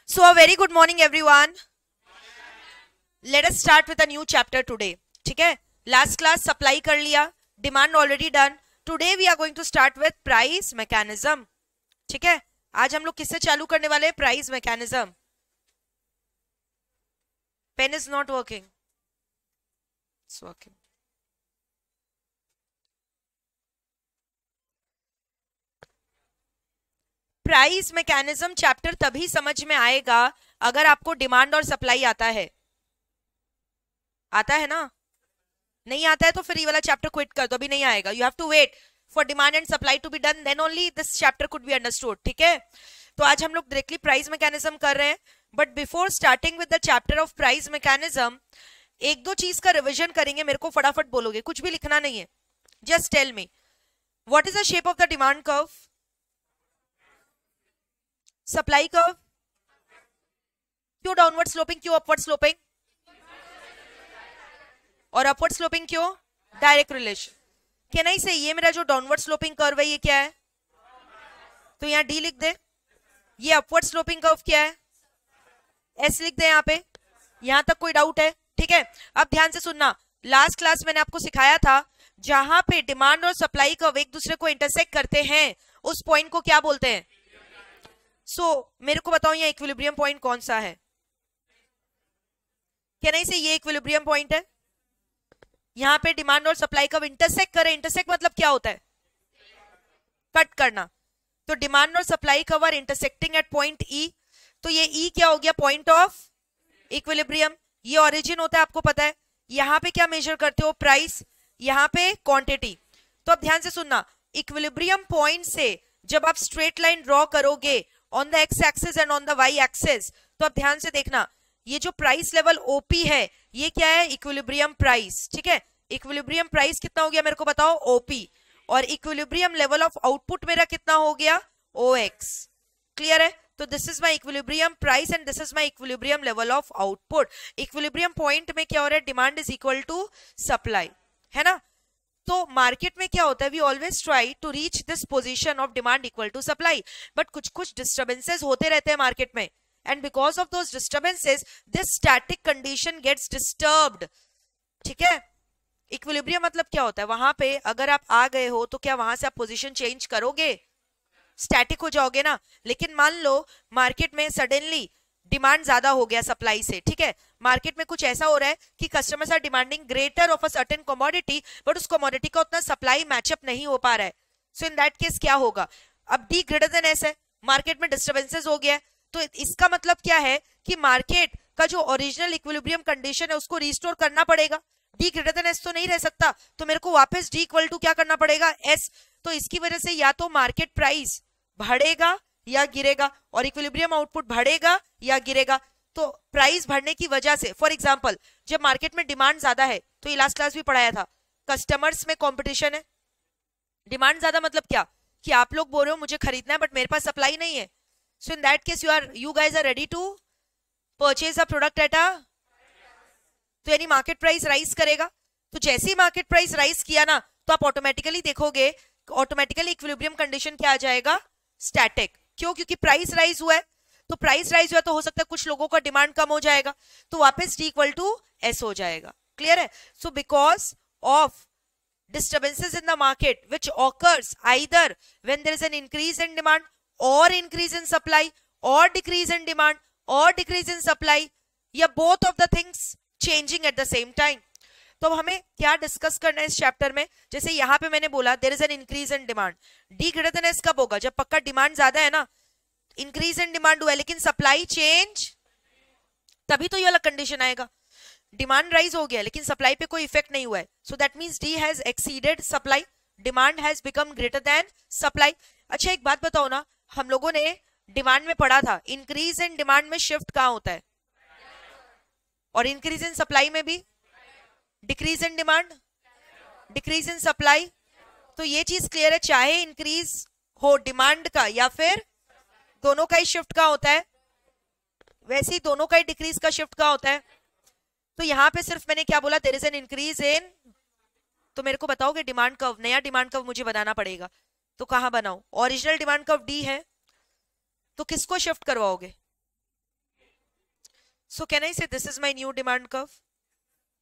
So a very good morning everyone. Let us start with a new chapter today. ठीक है, last class supply कर लिया, demand already done. Today we are going to start with price mechanism. ठीक है, आज हम लोग किससे चालू करने वाले हैं? Price mechanism. Pen is not working. It's working. Price mechanism chapter तभी समझ में आएगा अगर आपको डिमांड और सप्लाई आता है. आता है ना? नहीं आता है तो फिर ये वाला चैप्टर क्विट कर दो, अभी नहीं आएगा. You have to wait for demand and supply to be done, then only this chapter could be understood. ठीक है, तो आज हम लोग डायरेक्टली प्राइस मैकेनिज्म कर रहे हैं. But before starting with the chapter of price mechanism, एक दो चीज का रिविजन करेंगे. मेरे को फटाफट बोलोगे, कुछ भी लिखना नहीं है. Just tell me what is the shape of the demand curve, supply curve. क्यों डाउनवर्ड स्लोपिंग, क्यों अपवर्ड स्लोपिंग, और अपवर्ड स्लोपिंग क्यों? Direct relation. Can I say ये मेरा जो डाउनवर्ड स्लोपिंग कर्व है ये क्या है? तो यहाँ डी लिख दे. ये अपवर्ड स्लोपिंग कर्व क्या है? एस लिख दे. यहाँ पे यहां तक कोई डाउट है? ठीक है, अब ध्यान से सुनना. लास्ट क्लास मैंने आपको सिखाया था जहां पे डिमांड और सप्लाई कर्व एक दूसरे को इंटरसेक्ट करते हैं उस पॉइंट को क्या बोलते हैं? मेरे को बताओ यहाँ इक्विलिब्रियम पॉइंट कौन सा है? कैन आई से ये इक्विलिब्रियम पॉइंट है. यहां पे डिमांड और सप्लाई कर्व इंटरसेक्ट करे. इंटरसेक्ट मतलब क्या होता है? कट करना. तो डिमांड और supply curve are intersecting at point E. तो ये ई क्या हो गया? Point of equilibrium. ये ओरिजिन होता है, आपको पता है. यहां पे क्या मेजर करते हो? प्राइस. यहां पे क्वांटिटी. तो अब ध्यान से सुनना, इक्विलिब्रियम पॉइंट से जब आप स्ट्रेट लाइन ड्रॉ करोगे on the X axis and on the Y axis, तो अब ध्यान से देखना, ये जो प्राइस लेवल ओपी है ये क्या है? Equilibrium price. ठीक है, इक्विलिब्रियम प्राइस कितना हो गया मेरे को बताओ? ओपी. और इक्विलिब्रियम लेवल ऑफ आउटपुट मेरा कितना हो गया? ओ एक्स. क्लियर है? तो this is my equilibrium price and this is my equilibrium level of output. Equilibrium point में क्या हो रहा है? Demand is equal to supply, है ना? तो मार्केट में क्या होता है? We always try to reach this position of demand equal to supply, but कुछ कुछ डिस्टर्बेंसेस होते रहते हैं मार्केट में, and because of those disturbances this static condition gets disturbed. ठीक है, इक्विलिब्रियम मतलब क्या होता है? वहां पे अगर आप आ गए हो तो क्या वहां से आप पोजीशन चेंज करोगे? स्टैटिक हो जाओगे ना. लेकिन मान लो मार्केट में सडनली डिमांड ज्यादा हो गया सप्लाई से. ठीक है, मार्केट में कुछ ऐसा हो रहा है कि customers are demanding greater of a certain commodity, but उस कमोडिटी का उतना सप्लाई मैचअप नहीं हो पा रहा है. सो इन दैट केस क्या होगा? अब डी ग्रेटर देन एस है, मार्केट में डिस्टर्बेंसेस हो गया है. तो इसका मतलब क्या है कि मार्केट का जो ओरिजिनल इक्विलिब्रियम कंडीशन है उसको रिस्टोर करना पड़ेगा. डी ग्रेटर देन एस तो नहीं रह सकता, तो मेरे को वापस डी इक्वल टू क्या करना पड़ेगा? एस. तो इसकी वजह से या तो मार्केट प्राइस बढ़ेगा या गिरेगा, और इक्विलिब्रियम आउटपुट बढ़ेगा या गिरेगा. तो प्राइस बढ़ने की वजह से, फॉर एग्जांपल, जब मार्केट में डिमांड ज्यादा है, तो ये लास्ट क्लास भी पढ़ाया था, कस्टमर्स में कंपटीशन है. डिमांड ज्यादा मतलब क्या? कि आप लोग बोल रहे हो मुझे खरीदना है बट मेरे पास सप्लाई नहीं है. So in that case you guys are ready to purchase a product at a, तो यानी मार्केट प्राइस राइज करेगा. तो जैसे ही मार्केट प्राइस राइज किया ना, तो आप ऑटोमेटिकली देखोगे, ऑटोमेटिकली इक्विलिब्रियम कंडीशन क्या आ जाएगा? स्टैटिक. क्यों? क्योंकि प्राइस राइज हुआ है. तो प्राइस राइज हुआ तो हो सकता है कुछ लोगों का डिमांड कम हो जाएगा, तो वापस डी इक्वल टू एस हो जाएगा. क्लियर है? So because of disturbances in the market which occurs either when there is an increase in demand or increase in supply, or decrease in demand or decrease in supply, या both of the things changing at the same time. तो हमें क्या discuss करना है इस chapter में? जैसे यहाँ पे मैंने बोला there is an increase in demand. D greater than S कब होगा? जब पक्का डिमांड ज्यादा है ना. इंक्रीज इन डिमांड हुआ है लेकिन सप्लाई चेंज, तभी तो ये वाला कंडीशन आएगा. डिमांड राइज हो गया लेकिन सप्लाई पे कोई इफेक्ट नहीं हुआ है, so that means D has exceeded supply, demand has become greater than supply. अच्छा एक बात बताओ ना, हम लोगों ने डिमांड में पढ़ा था इंक्रीज इन डिमांड में शिफ्ट कहाँ होता है? और इंक्रीज इन सप्लाई में भी decrease in demand, decrease in supply. तो ये चीज क्लियर है, चाहे इंक्रीज हो डिमांड का या फिर दोनों का ही शिफ्ट कहाँ होता है? वैसे ही दोनों का ही डिक्रीज का शिफ्ट कहाँ होता है? तो यहां पे सिर्फ मैंने क्या बोला? There is an increase in. तो मेरे को बताओगे डिमांड कर्व, नया डिमांड कर्व मुझे बनाना पड़ेगा. तो कहां बनाऊं? ओरिजिनल डिमांड कर्व डी है, तो किसको शिफ्ट करवाओगे? सो कैन आई से this is my new demand curve.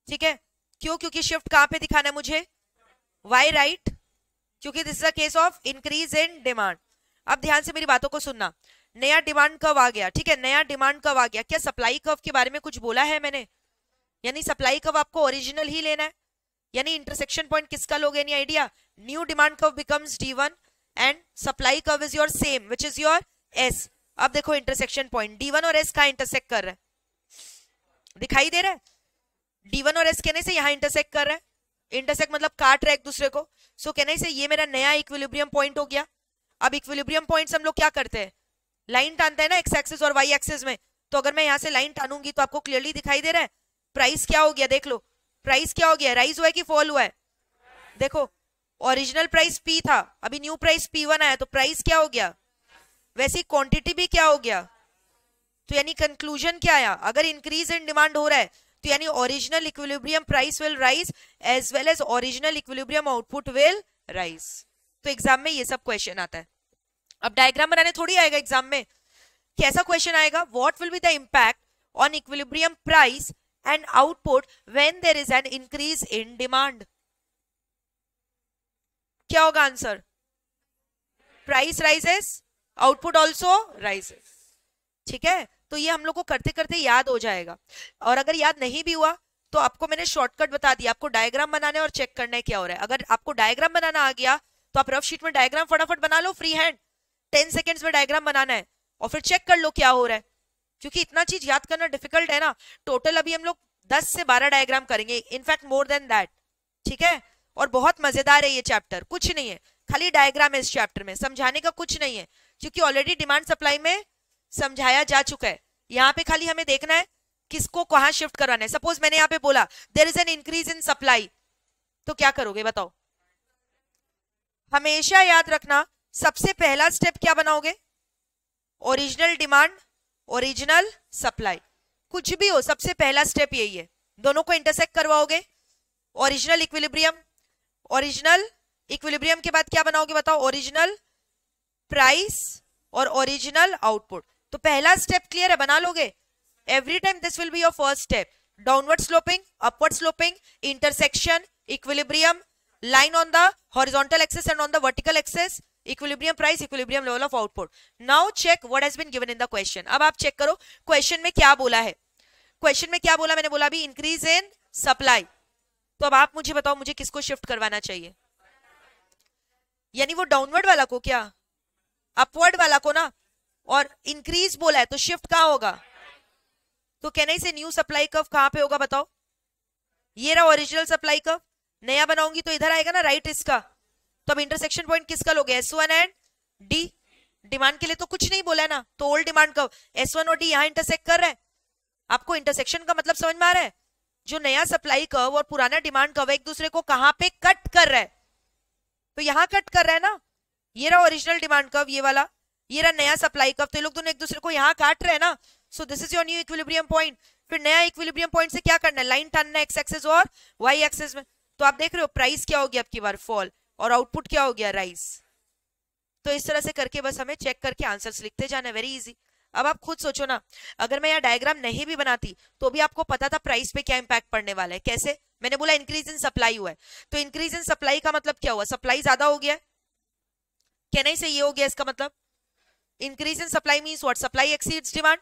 ठीक है, क्यों? क्योंकि शिफ्ट कहां पे दिखाना है मुझे? वाई राइट, क्योंकि this is a case of increase in demand. अब ध्यान से मेरी बातों को सुनना. नया डिमांड कर्व आ गया. ठीक है, नया डिमांड कर्व आ गया. क्या सप्लाई कर्व के बारे में कुछ बोला है मैंने? यानी सप्लाई कर्व आपको ओरिजिनल ही लेना है. यानी इंटरसेक्शन पॉइंट किसका लोगे? Any idea? New demand curve becomes D1 and supply curve is your same which is your S. अब देखो इंटरसेक्शन पॉइंट D1 और S कहां इंटरसेक्ट कर रहा है? दिखाई दे रहा है? D1 और S कहने से यहां इंटरसेक्ट कर रहा है. इंटरसेक्ट मतलब काट रहा है एक दूसरे को. सो कहने से ये मेरा नया इक्विलिब्रियम पॉइंट हो गया. अब इक्विलिब्रियम पॉइंट्स हम लोग क्या करते हैं? लाइन टानते हैं ना एक्स एक्सिस और वाई एक्सिस में. तो अगर मैं यहां से लाइन टानूंगी तो आपको क्लियरली दिखाई दे रहा है प्राइस क्या हो गया. देख लो प्राइस क्या हो गया, राइज हुआ है कि फॉल हुआ है? देखो ओरिजिनल प्राइस P था, अभी न्यू प्राइस P1 आया तो प्राइस क्या हो गया? वैसी क्वांटिटी भी क्या हो गया? तो यानी कंक्लूजन क्या आया? अगर इंक्रीज इन डिमांड हो रहा है तो यानी original equilibrium price will rise as well as original equilibrium output will rise. तो एग्जाम में ये सब क्वेश्चन आता है. अब डायग्राम बनाने थोड़ी आएगा एग्जाम में. कैसा क्वेश्चन आएगा? What will be the impact on equilibrium price and output when there is an increase in demand? क्या होगा answer? Price rises, output also rises. ठीक है, तो ये हम लोग को करते करते याद हो जाएगा. और अगर याद नहीं भी हुआ तो आपको मैंने शॉर्टकट बता दिया. आपको डायग्राम बनाना है और चेक करना है क्या हो रहा है. अगर आपको डायग्राम बनाना आ गया तो आप रफ शीट में डायग्राम फटाफट बना लो फ्री हैंड. 10 सेकेंड्स में डायग्राम बनाना है और फिर चेक कर लो क्या हो रहा है. क्योंकि इतना चीज याद करना डिफिकल्ट है ना. टोटल अभी हम लोग 10 से 12 डायग्राम करेंगे, इनफैक्ट मोर देन दैट. ठीक है, और बहुत मजेदार है ये चैप्टर. कुछ नहीं है, खाली डायग्राम है इस चैप्टर में, समझाने का कुछ नहीं है. क्योंकि ऑलरेडी डिमांड सप्लाई में समझाया जा चुका है. यहाँ पे खाली हमें देखना है किसको कहां शिफ्ट करवाना है. सपोज मैंने यहाँ पे बोला there is an increase in supply, तो क्या करोगे बताओ? हमेशा याद रखना सबसे पहला स्टेप क्या बनाओगे? Original demand, original supply. कुछ भी हो सबसे पहला स्टेप यही है. दोनों को इंटरसेक्ट करवाओगे. ओरिजिनल इक्विलिब्रियम, ओरिजिनल इक्विलिब्रियम के बाद क्या बनाओगे बताओ? ओरिजिनल प्राइस और ओरिजिनल आउटपुट. तो पहला स्टेप क्लियर है, बना लोगे. Every time this will be your first step. Downward sloping, upward sloping, intersection, equilibrium, line on the horizontal axis and on the vertical axis, equilibrium price, equilibrium level of output. Now check what has been given in the question. अब आप check करो question में क्या बोला है. Question में क्या बोला? मैंने बोला अभी इंक्रीज इन सप्लाई. तो अब आप मुझे बताओ मुझे किसको शिफ्ट करवाना चाहिए? यानी वो डाउनवर्ड वाला को, क्या अपवर्ड वाला को ना. और इंक्रीज बोला है तो शिफ्ट कहां होगा? तो कहने से न्यू सप्लाई कर्व कहां पे होगा बताओ? ये रहा ओरिजिनल सप्लाई कर्व. नया बनाऊंगी तो इधर आएगा ना राइट इसका. तो अब इंटरसेक्शन पॉइंट किसका लोगे? S1 and D. डिमांड के लिए तो कुछ नहीं बोला है ना. तो ओल्ड डिमांड कर्व S1 और D यहां इंटरसेक्ट कर रहा है. आपको इंटरसेक्शन का मतलब समझ में आ रहा है? जो नया सप्लाई कर्व और पुराना डिमांड कर्व एक दूसरे को कहां पे कट कर रहा है? तो यहां कट कर रहा है ना. ये रहा ओरिजिनल डिमांड कर्व ये वाला, ये रहा नया सप्लाई कर्व. तो ये लोग दोनों एक दूसरे को यहां काट रहे हैं ना. So this is your new equilibrium point. फिर नया इक्विलिब्रियम पॉइंट से क्या करना है? लाइन टानना है एक्स एक्सिस और वाई एक्सिस में. तो आप देख रहे हो प्राइस क्या हो गया अब की बार? फॉल. और आउटपुट क्या हो गया? राइज. तो इस तरह से करके बस हमें चेक करके आंसर्स लिखते जाना है. Very easy. अब आप खुद सोचो ना, अगर मैं यहाँ डायग्राम नहीं भी बनाती तो भी आपको पता था प्राइस पे क्या इंपैक्ट पड़ने वाला है. कैसे? मैंने बोला इंक्रीज इन सप्लाई हुआ है. तो इंक्रीज इन सप्लाई का मतलब क्या हुआ? सप्लाई ज्यादा हो गया. कहने से ये हो गया इसका मतलब. Increase in supply means what? Supply exceeds demand.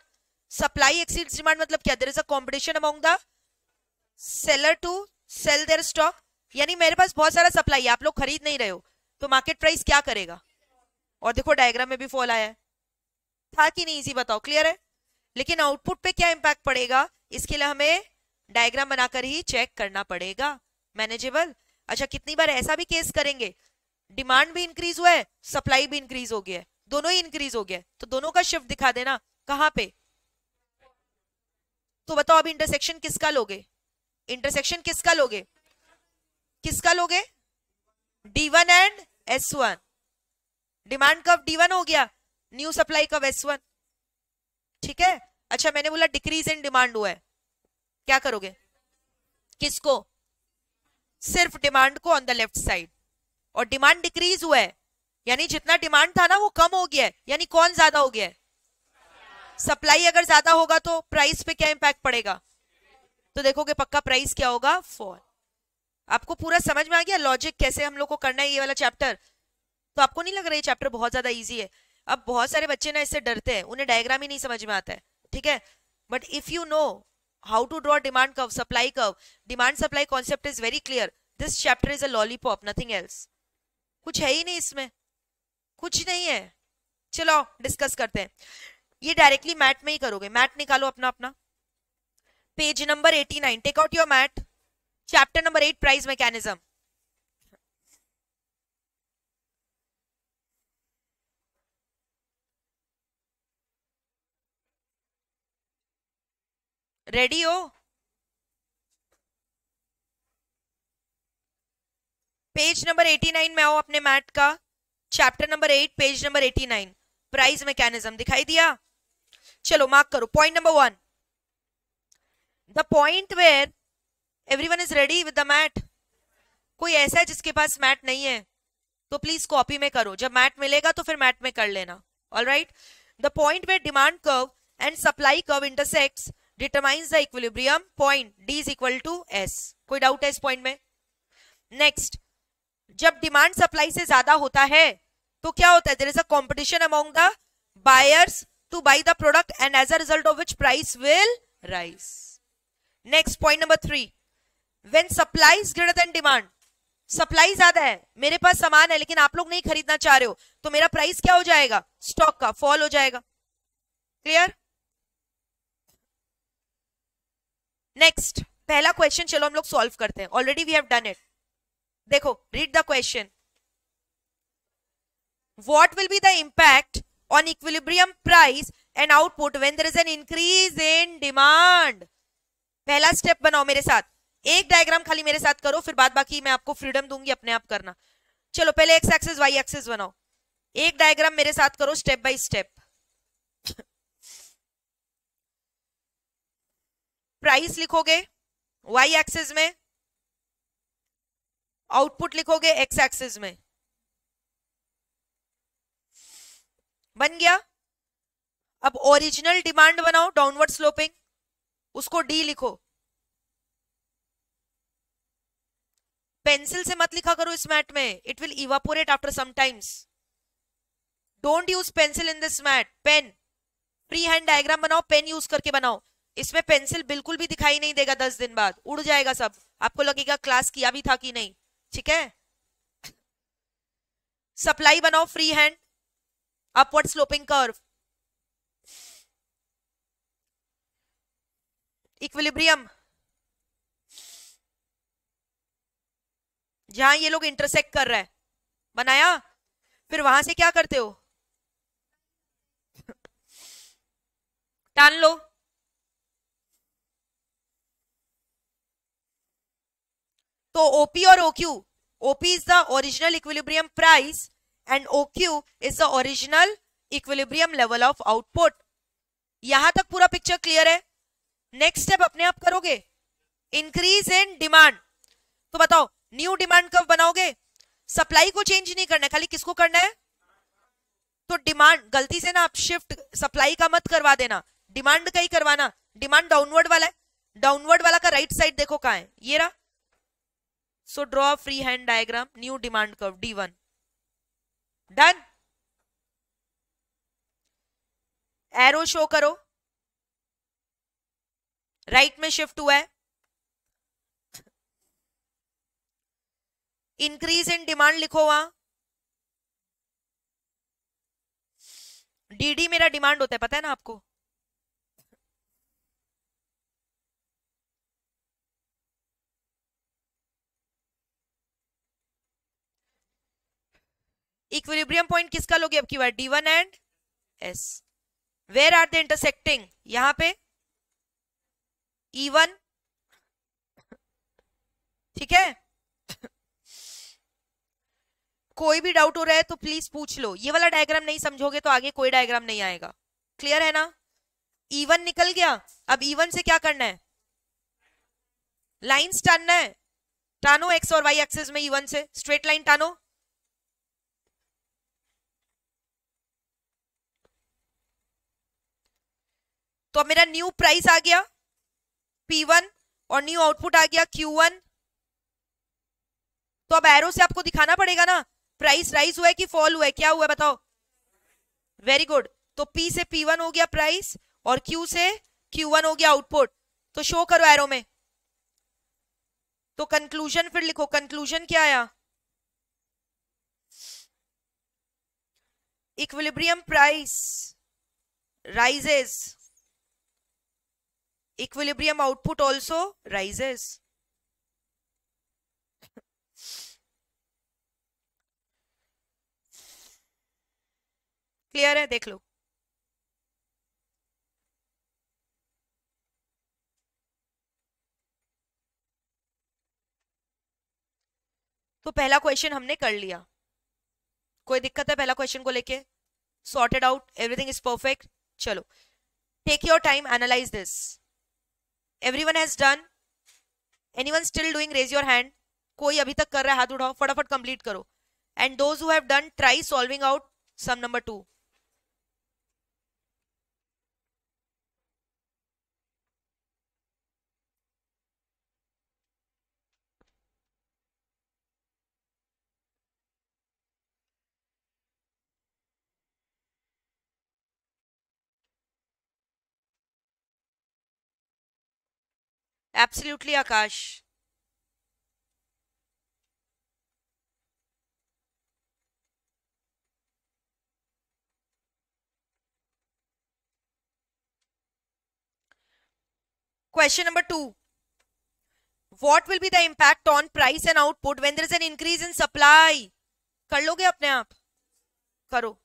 Supply exceeds demand मतलब क्या? There is a competition among the seller to sell their stock. यानी मेरे पास बहुत सारा सप्लाई है, आप लोग खरीद नहीं रहे हो, तो मार्केट प्राइस क्या करेगा? और देखो डायग्राम में भी फॉल आया है. था कि नहीं? इजी बताओ. क्लियर है? लेकिन आउटपुट पे क्या इंपैक्ट पड़ेगा इसके लिए हमें डायग्राम बनाकर ही चेक करना पड़ेगा. मैनेजेबल. अच्छा, कितनी बार ऐसा भी केस करेंगे डिमांड भी इंक्रीज हुआ है, सप्लाई भी इंक्रीज हो गया है, दोनों ही इंक्रीज हो गया, तो दोनों का शिफ्ट दिखा देना. कहां पे? तो बताओ अब इंटरसेक्शन किसका लोगे? इंटरसेक्शन किसका लोगे? किसका लोगे? D1 and S1. Demand curve D1 हो गया, न्यू सप्लाई कर्व S1. ठीक है. अच्छा, मैंने बोला डिक्रीज इन डिमांड हुआ है, क्या करोगे? किसको? सिर्फ डिमांड को ऑन द लेफ्ट साइड. और डिमांड डिक्रीज हुआ है यानी जितना डिमांड था ना वो कम हो गया है, यानी कौन ज्यादा हो गया है? सप्लाई अगर ज्यादा होगा तो प्राइस पे क्या इंपैक्ट पड़ेगा, तो देखोगे पक्का प्राइस क्या होगा, फॉल। आपको पूरा समझ में आ गया लॉजिक कैसे हम लोग को करना है ये वाला चैप्टर? तो आपको नहीं लग रहा ये चैप्टर बहुत ज्यादा इजी है? अब बहुत सारे बच्चे ना इससे डरते हैं, उन्हें डायग्राम ही नहीं समझ में आता है, ठीक है, but if you know how to draw demand curve, supply curve, demand supply concept is very clear, this chapter is a lollipop, nothing else. कुछ है ही नहीं इसमें, कुछ नहीं है। चलो डिस्कस करते हैं, ये डायरेक्टली मैट में ही करोगे, मैट निकालो अपना अपना, page number 89, take out your mat, chapter number 8 price mechanism. Ready हो? पेज नंबर 89 में आओ अपने मैट का, chapter number 8 page number 89, price mechanism दिखाई दिया? चलो मार्क करो, point number 1, the point where everyone is ready with the mat. कोई ऐसा है जिसके पास मैट नहीं है तो प्लीज कॉपी में करो, जब मैट मिलेगा तो फिर मैट में कर लेना। Alright, the point where demand curve and supply curve intersects determines the equilibrium point D is equal to S। कोई डाउट है इस पॉइंट में? नेक्स्ट, जब डिमांड सप्लाई से ज्यादा होता है तो क्या होता है, there is a competition among the buyers to buy the product and as a result of which price will rise. Next point number 3, when supply is greater than demand, supply ज्यादा है, मेरे पास सामान है लेकिन आप लोग नहीं खरीदना चाह रहे हो, तो मेरा प्राइस क्या हो जाएगा, स्टॉक का फॉल हो जाएगा। क्लियर? नेक्स्ट पहला क्वेश्चन चलो हम लोग सॉल्व करते हैं, already we have done it. देखो, read the question, what will be the impact on equilibrium price and output when there is an increase in demand. पहला स्टेप बनाओ मेरे साथ, एक डायग्राम खाली मेरे साथ करो, फिर बाद बाकी मैं आपको फ्रीडम दूंगी अपने आप करना। चलो पहले एक्स एक्सिस वाई एक्सिस बनाओ, एक डायग्राम मेरे साथ करो स्टेप बाय स्टेप। प्राइस लिखोगे वाई एक्सिस में, आउटपुट लिखोगे एक्स एक्सिस में। बन गया? अब ओरिजिनल डिमांड बनाओ डाउनवर्ड स्लोपिंग, उसको डी लिखो। पेंसिल से मत लिखा करो इस मैट में, it will evaporate after some times. Don't use pencil in this mat, pen. Free hand diagram बनाओ, पेन यूज करके बनाओ, इसमें पेंसिल बिल्कुल भी दिखाई नहीं देगा, 10 दिन बाद उड़ जाएगा सब, आपको लगेगा क्लास किया भी था कि नहीं, ठीक है? सप्लाई बनाओ free hand, upward sloping curve. Equilibrium, जहां ये लोग इंटरसेक्ट कर रहा है, बनाया, फिर वहां से क्या करते हो, टान लो। तो OP और OQ, OP is the original equilibrium price and OQ is the original equilibrium level of output। यहां तक पूरा पिक्चर क्लियर है? नेक्स्ट स्टेप अपने आप करोगे, इंक्रीज इन डिमांड। तो बताओ न्यू डिमांड कब बनाओगे? सप्लाई को चेंज नहीं करना है, खाली किसको करना है, तो डिमांड, गलती से ना आप शिफ्ट सप्लाई का मत करवा देना, डिमांड का ही करवाना। डिमांड डाउनवर्ड वाला है, डाउनवर्ड वाला का राइट साइड देखो कहां है, ये रहा। So draw a free hand diagram, new demand curve D1. Done? Arrow show करो, राइट में शिफ्ट हुआ है, इंक्रीज इन डिमांड लिखो वहां, DD मेरा डिमांड होता है, पता है ना आपको? इक्विलिब्रियम पॉइंट किसका लोगे अब की बार, D1 and S। Where are they intersecting, यहां पे E1, ठीक है? कोई भी डाउट हो रहा है तो प्लीज पूछ लो, ये वाला डायग्राम नहीं समझोगे तो आगे कोई डायग्राम नहीं आएगा। क्लियर है ना? E1 निकल गया, अब E1 से क्या करना है, लाइंस टानना है, टानो एक्स और वाई एक्सिस में E1 से स्ट्रेट लाइन टानो। तो अब मेरा न्यू प्राइस आ गया P1 और न्यू आउटपुट आ गया Q1। तो अब एरो से आपको दिखाना पड़ेगा ना प्राइस राइज हुआ है कि फॉल हुआ है, क्या हुआ है बताओ। Very good. तो P से P1 हो गया प्राइस और Q से Q1 हो गया आउटपुट। तो शो करो एरो में। तो कंक्लूजन फिर लिखो, कंक्लूजन क्या आया? Equilibrium price rises, equilibrium output also rises। Clear है? देख लो। तो पहला क्वेश्चन हमने कर लिया। कोई दिक्कत है पहला क्वेश्चन को लेके? Sorted out, everything is perfect. चलो, take your time, analyse this. Everyone has done? Anyone still doing? Raise your hand. कोई अभी तक कर रहा है हाथ उठाओ, फटाफट कंप्लीट करो। And those who have done, try solving out some number 2। Absolutely Aakash. Question number 2. What will be the impact on price and output when there is an increase in supply? कर लोगे अपने आप? करो।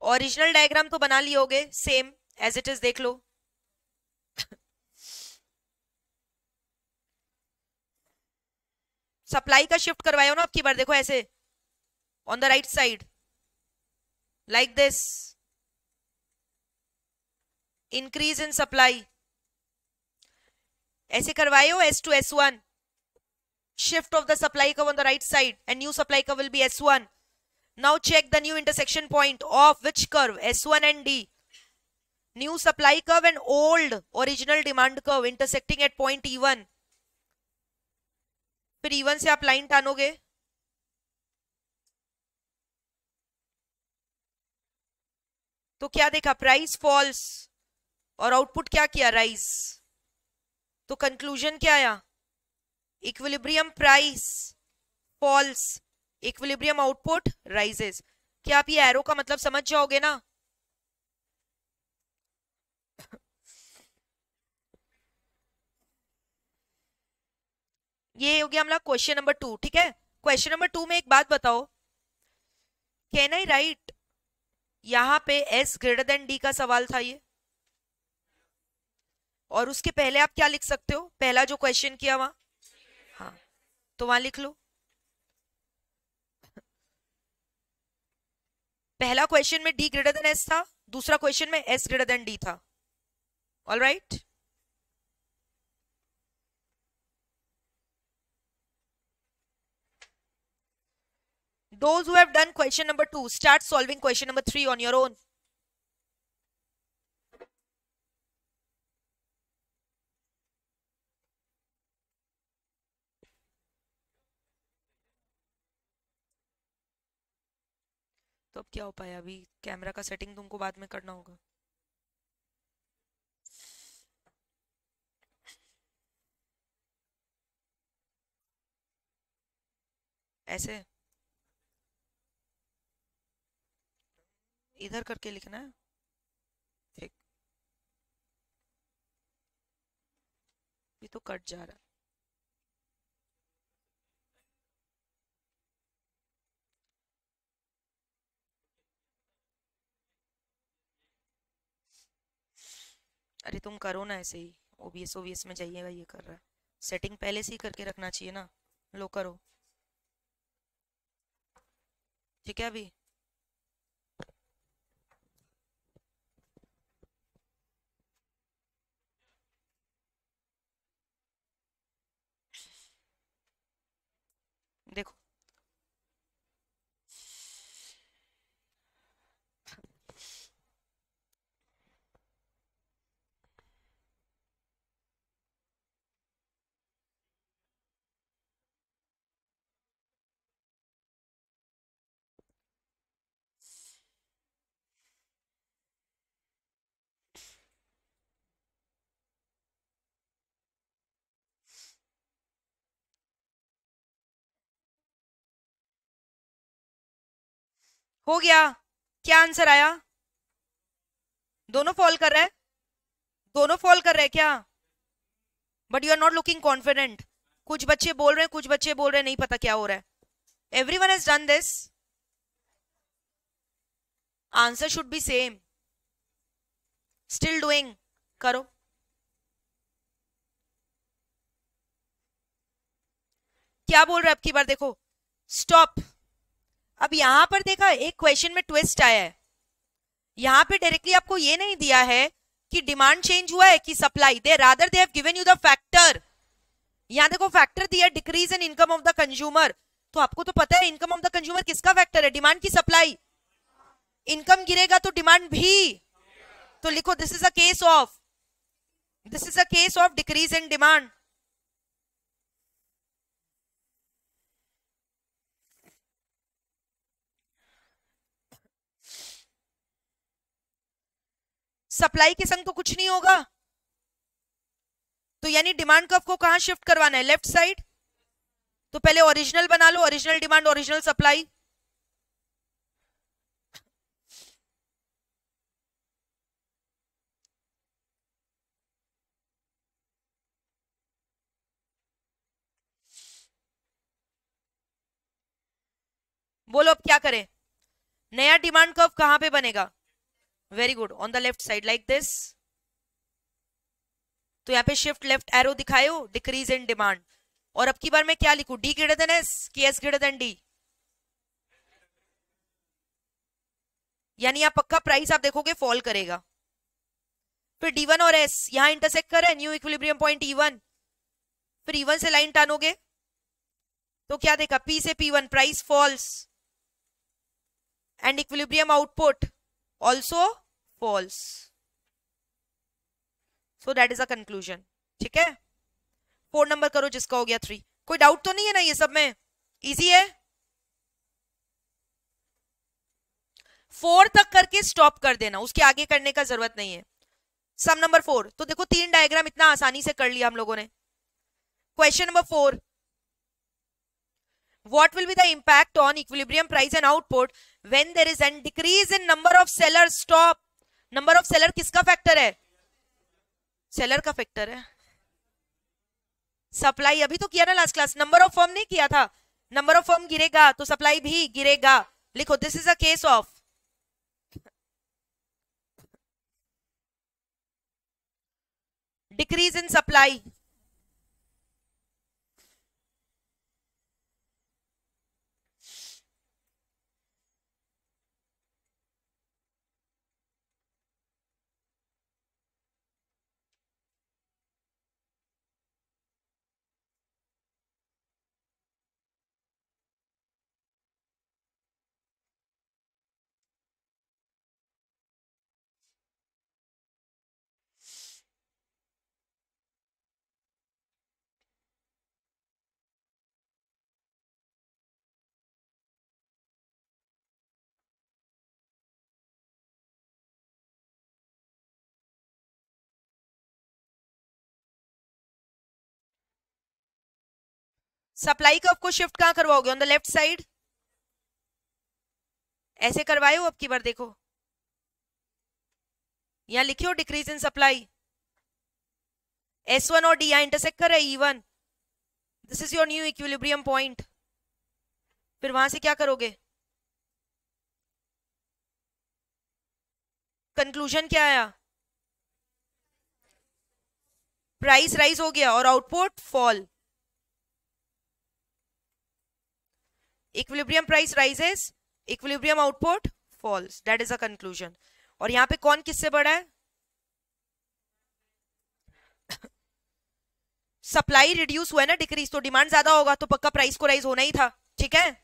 ओरिजिनल डायग्राम तो बना लिए होगे, same as it is, देख लो। सप्लाई का शिफ्ट करवाए हो ना आपकी बार, देखो ऐसे on the right side like this, increase in supply ऐसे करवाए हो। S to S1, shift of the supply curve on the right side and new supply curve will be S1. Now check the new intersection point of which curve? S1 and D. New supply curve and old original demand curve intersecting at point E1. फिर E1 से आप line टानोगे, तो क्या देखा? Price falls और output क्या किया? राइज। तो कंक्लूजन क्या आया? Equilibrium price falls, equilibrium output rises. क्या आप ये एरो का मतलब समझ जाओगे ना? ये हो गया हमारा क्वेश्चन नंबर 2, ठीक है। क्वेश्चन नंबर 2 में एक बात बताओ, कैन आई राइट, यहां पे S ग्रेटर देन D का सवाल था ये, और उसके पहले आप क्या लिख सकते हो? पहला जो क्वेश्चन किया वहां, हाँ, तो वहां लिख लो। पहला क्वेश्चन में D ग्रेटर देन S था, दूसरा क्वेश्चन में S ग्रेटर देन D था। All right, those who have done question number 2, start solving question number 3 on your own. तो अब क्या हो पाया? अभी कैमरा का सेटिंग तुमको बाद में करना होगा। ऐसे इधर करके लिखना है, ठीक। ये तो कट जा रहा है। अरे तुम करो ना ऐसे ही, ओबीएस ओबीएस में जाइएगा, ये कर रहा है। सेटिंग पहले से ही करके रखना चाहिए ना। लो करो, ठीक है अभी। देखो हो गया। क्या आंसर आया? दोनों फॉल कर रहा है, दोनों फॉल कर रहे हैं क्या? But you are not looking confident. कुछ बच्चे बोल रहे हैं, कुछ बच्चे बोल रहे हैं नहीं पता क्या हो रहा है। Everyone has done this, answer should be same. Still doing, करो। क्या बोल रहे हैं अब की बार? देखो स्टॉप। अब यहां पर देखा, एक क्वेश्चन में ट्विस्ट आया है। यहां पे डायरेक्टली आपको ये नहीं दिया है कि डिमांड चेंज हुआ है कि supply, they rather they have given you the factor. यहां देखो फैक्टर दिया, decrease in income of the consumer. तो आपको तो पता है इनकम ऑफ द कंज्यूमर किसका फैक्टर है? डिमांड की सप्लाई। इनकम गिरेगा तो डिमांड भी। तो लिखो this is a case of, this is a case of decrease in demand. Supply के संग तो कुछ नहीं होगा, तो यानी डिमांड कर्व को कहां शिफ्ट करवाना है? Left side. तो पहले ओरिजिनल बना लो, ओरिजिनल डिमांड ओरिजिनल सप्लाई। बोलो अब क्या करें? नया डिमांड कर्व कहां पे बनेगा? Very good, on the left side like this. तो यहाँ पे शिफ्ट लेफ्ट एरो दिखाए हो, डिक्रीज इन डिमांड। और अब की बार मैं क्या लिखूं? डी ग्रेटर देन एस कि एस ग्रेटर देन डी? यानी आप पक्का प्राइस आप देखोगे फॉल करेगा। फिर डी1 और एस यहां इंटरसेक्ट कर रहे हैं, न्यू इक्विलिब्रियम पॉइंट ई1। फिर ई1 से लाइन टानोगे तो क्या देखा? पी से P1 price falls and equilibrium output also falls. So that is a conclusion. ठीक है, 4 नंबर करो जिसका हो गया 3। कोई डाउट तो नहीं है ना? ये सब में इजी है। 4 तक करके स्टॉप कर देना, उसके आगे करने का जरूरत नहीं है। सम नंबर 4 तो देखो, 3 डायग्राम इतना आसानी से कर लिया हम लोगों ने। Question number 4, what will be the impact on equilibrium price and output when there is a decrease in number of sellers? Stop. Number of seller किसका फैक्टर है? सेलर का फैक्टर है। सप्लाई अभी तो किया ना last class, number of firm नहीं किया था। नंबर ऑफ फर्म गिरेगा तो सप्लाई भी गिरेगा। लिखो this is a case of decrease in supply. Supply curve को शिफ्ट कहां करवाओगे? On the left side. ऐसे करवाए हो अब की बार? देखो यहां लिखियो डिक्रीज इन सप्लाई। S1 और D यहां इंटरसेक्ट कर रहे हैं E1। This is your new equilibrium point. फिर वहां से क्या करोगे? कंक्लूजन क्या आया? प्राइस राइज हो गया और output fall, equilibrium price rises, equilibrium output falls, that is a conclusion. और यहां पे कौन किससे बड़ा है? सप्लाई रिड्यूस हुआ है ना, डिक्रीज, तो डिमांड ज्यादा होगा तो पक्का प्राइस को राइज होना ही था। ठीक है,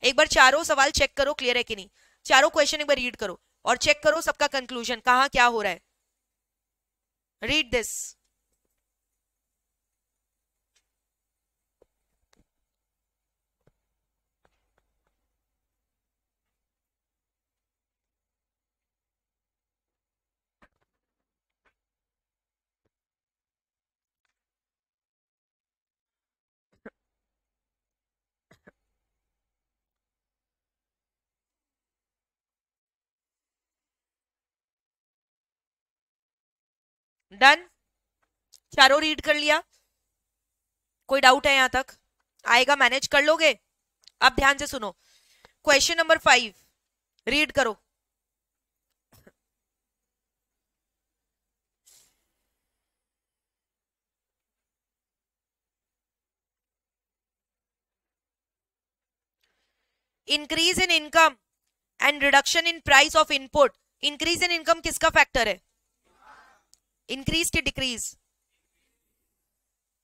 एक बार चारों सवाल चेक करो क्लियर है कि नहीं, चारों क्वेश्चन एक बार रीड करो और चेक करो सबका कंक्लूजन कहां क्या हो रहा है। Read this. डन, चारों रीड कर लिया, कोई डाउट है यहां तक? आएगा, मैनेज कर लोगे? अब ध्यान से सुनो, क्वेश्चन नंबर 5 रीड करो। Increase in income and reduction in price of input. Increase in income किसका फैक्टर है? इंक्रीज की डिक्रीज?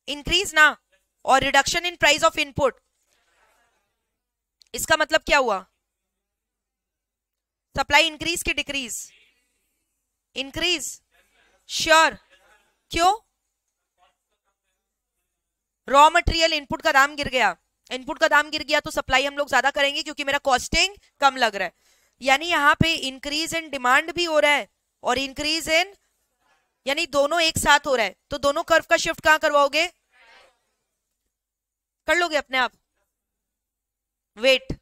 इंक्रीज ना। और reduction in price of input, इसका मतलब क्या हुआ? सप्लाई इंक्रीज की डिक्रीज? इंक्रीज। श्योर? क्यों? रॉ मटेरियल इनपुट का दाम गिर गया, इनपुट का दाम गिर गया तो सप्लाई हम लोग ज्यादा करेंगे क्योंकि मेरा कॉस्टिंग कम लग रहा है। यानी यहाँ पे इंक्रीज इन डिमांड भी हो रहा है और इंक्रीज इन, यानी दोनों एक साथ हो रहा है, तो दोनों कर्व का शिफ्ट कहां करवाओगे? कर लोगे अपने आप? वेट,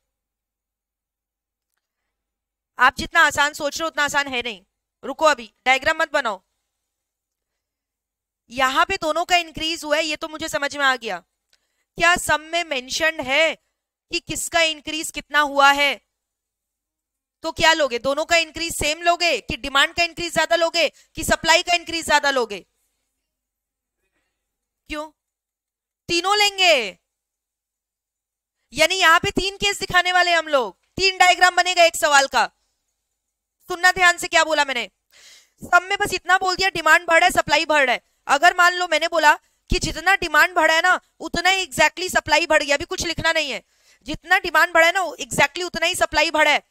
आप जितना आसान सोच रहे हो उतना आसान है नहीं, रुको अभी, डायग्राम मत बनाओ। यहां पे दोनों का इंक्रीज हुआ है, ये तो मुझे समझ में आ गया। क्या सम में मेंशन्ड है कि किसका इंक्रीज कितना हुआ है? तो क्या लोगे, दोनों का इंक्रीज सेम लोगे कि डिमांड का इंक्रीज ज्यादा लोगे कि सप्लाई का इंक्रीज ज्यादा लोगे? क्यों? तीनों लेंगे। यानी यहां पे 3 केस दिखाने वाले हम लोग, 3 डायग्राम बनेगा एक सवाल का। सुनना ध्यान से, क्या बोला मैंने? सब में बस इतना बोल दिया डिमांड बढ़ रहा है सप्लाई बढ़ रहा है। अगर मान लो मैंने बोला कि जितना डिमांड बढ़ा है ना उतना ही एग्जैक्टली सप्लाई बढ़ गया, अभी कुछ लिखना नहीं है, जितना डिमांड बढ़ा है ना एग्जैक्टली उतना ही सप्लाई बढ़ा है,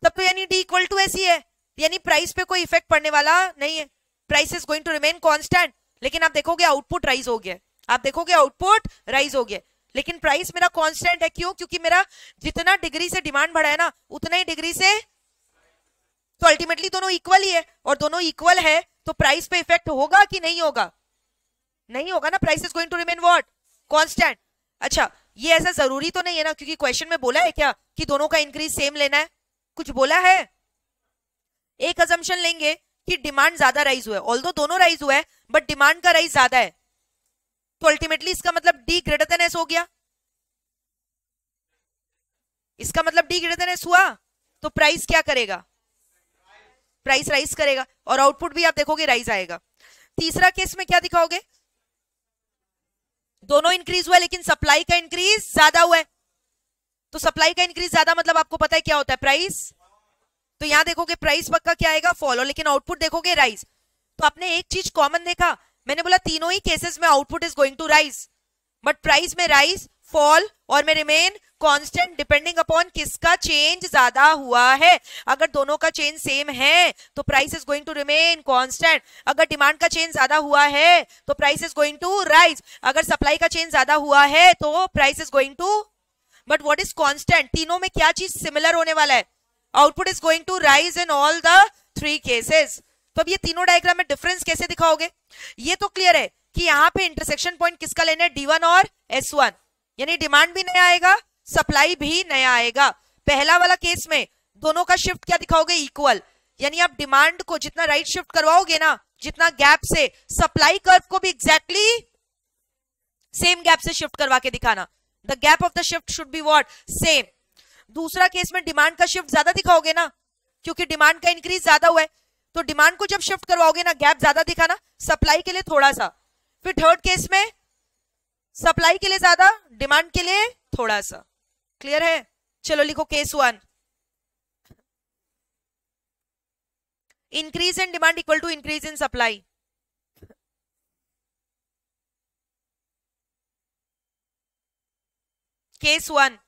तब तो यानी डी इक्वल टू ऐसी है, यानी प्राइस पे कोई इफेक्ट पड़ने वाला नहीं है, price is going to remain constant. लेकिन आप देखोगे आउटपुट राइज हो गया, आप देखोगे आउटपुट राइज हो गया, लेकिन प्राइस मेरा कांस्टेंट है। क्यों? क्योंकि मेरा जितना डिग्री से डिमांड बढ़ा है ना उतना ही डिग्री से, तो अल्टीमेटली दोनों इक्वल ही है, और दोनों इक्वल है तो प्राइस पे इफेक्ट होगा कि नहीं होगा? नहीं होगा ना, price is going to remain what? Constant. अच्छा, ये ऐसा जरूरी तो नहीं है ना, क्योंकि क्वेश्चन में बोला है क्या कि दोनों का इंक्रीज सेम लेना है? कुछ बोला है? एक अजम्पशन लेंगे कि डिमांड ज्यादा राइज हुआ है, ऑल्दो दोनों राइज हुआ है बट डिमांड का राइज ज्यादा है, तो अल्टीमेटली इसका मतलब डी ग्रेटर देन एस हो गया। इसका मतलब डी ग्रेटर देन एस हुआ तो प्राइस क्या करेगा? प्राइस राइज करेगा, और आउटपुट भी आप देखोगे राइज आएगा। तीसरा केस में क्या दिखाओगे? दोनों इंक्रीज हुआ है लेकिन सप्लाई का इंक्रीज ज्यादा हुआ है, तो सप्लाई का इंक्रीज ज्यादा मतलब आपको पता है क्या होता है? प्राइस। तो यहां देखोगे प्राइस पक्का क्या आएगा? फॉलो, लेकिन आउटपुट देखोगे राइज। तो आपने एक चीज कॉमन देखा, मैंने बोला तीनों ही केसेस में output is going to rise, but price में राइज, फॉल और में रिमेन कांस्टेंट डिपेंडिंग अपॉन किसका चेंज ज्यादा हुआ है। अगर दोनों का चेंज सेम है तो price is going to remain constant, अगर डिमांड का चेंज ज्यादा हुआ है तो price is going to rise, अगर सप्लाई का चेंज ज्यादा हुआ है तो price is going to, but what is constant? तीनों में क्या चीज सिमिलर होने वाला है? Output is going to rise in all the 3 cases. तो अब ये तीनों डायग्राम में डिफरेंस कैसे दिखाओगे? ये तो क्लियर है कि यहाँ पे इंटरसेक्शन पॉइंट किसका लेना है? D1 और S1, यानी डिमांड भी नया आएगा सप्लाई भी नया आएगा। पहला वाला केस में दोनों का शिफ्ट क्या दिखाओगे? इक्वल, यानी आप डिमांड को जितना राइट शिफ्ट करवाओगे ना, जितना गैप से, सप्लाई कर्व को भी एग्जैक्टली सेम गैप से शिफ्ट करवा के दिखाना। The gap of the shift should be what? Same. दूसरा केस में डिमांड का शिफ्ट ज्यादा दिखाओगे ना, क्योंकि डिमांड का इंक्रीज ज्यादा हुआ है, तो डिमांड को जब शिफ्ट करवाओगे ना, गैप ज्यादा दिखा ना, सप्लाई के लिए थोड़ा सा, फिर थर्ड केस में सप्लाई के लिए ज्यादा, डिमांड के लिए थोड़ा सा। क्लियर है? चलो लिखो case 1, increase in demand equal to increase in supply. Case 1,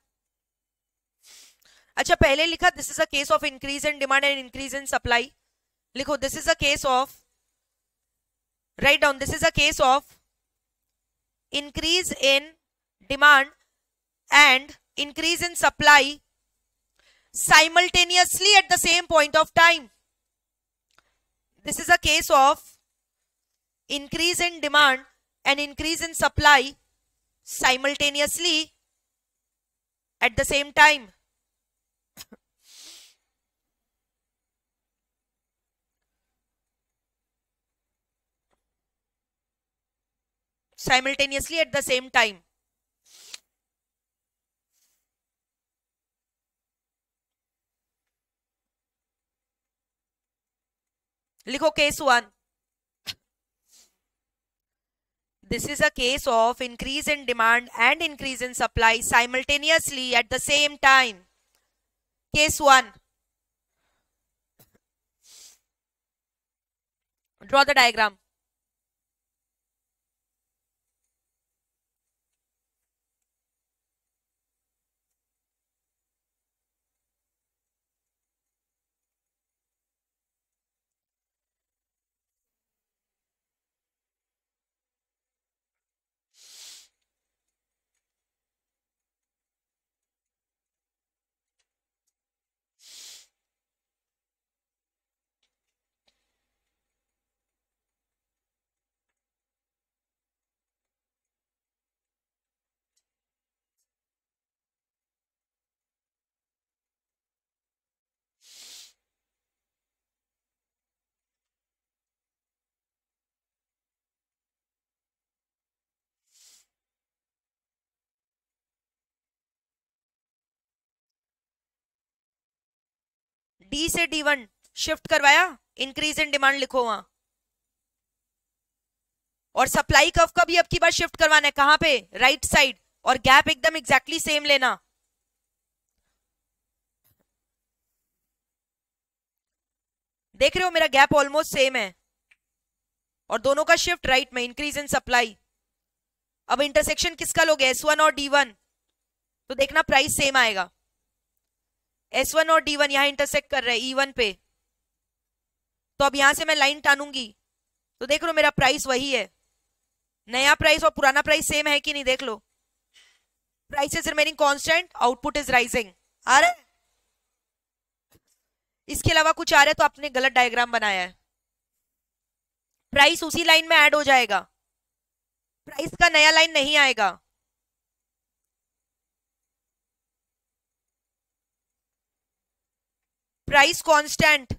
अच्छा पहले लिखा this is a case of increase in demand and increase in supply. लिखो this is a case of, right down, this is a case of increase in demand and increase in supply simultaneously at the same point of time. This is a case of increase in demand and increase in supply simultaneously at the same time. Simultaneously at the same time. लिखो case 1, this is a case of increase in demand and increase in supply simultaneously at the same time. Case 1, draw the diagram. D से D1 shift करवाया, increase in demand लिखो वहां, और supply curve का भी अब की बार शिफ्ट करवाना है, कहां पे, राइट साइड, और गैप एकदम एग्जैक्टली सेम लेना। देख रहे हो मेरा गैप ऑलमोस्ट सेम है, और दोनों का शिफ्ट राइट में, इंक्रीज इन सप्लाई। अब इंटरसेक्शन किसका लोगे, S1 और D1, तो देखना प्राइस सेम आएगा। S1 और D1 यहां इंटरसेक्ट कर रहे हैं E1 पे, तो अब यहां से मैं लाइन टानूंगी, तो देख लो मेरा प्राइस वही है, नया प्राइस और पुराना प्राइस सेम है कि नहीं, देख लो, price is remaining constant, output is rising. आ रहा है? इसके अलावा कुछ आ रहा है तो आपने गलत डायग्राम बनाया है। प्राइस उसी लाइन में ऐड हो जाएगा, प्राइस का नया लाइन नहीं आएगा। प्राइस कांस्टेंट,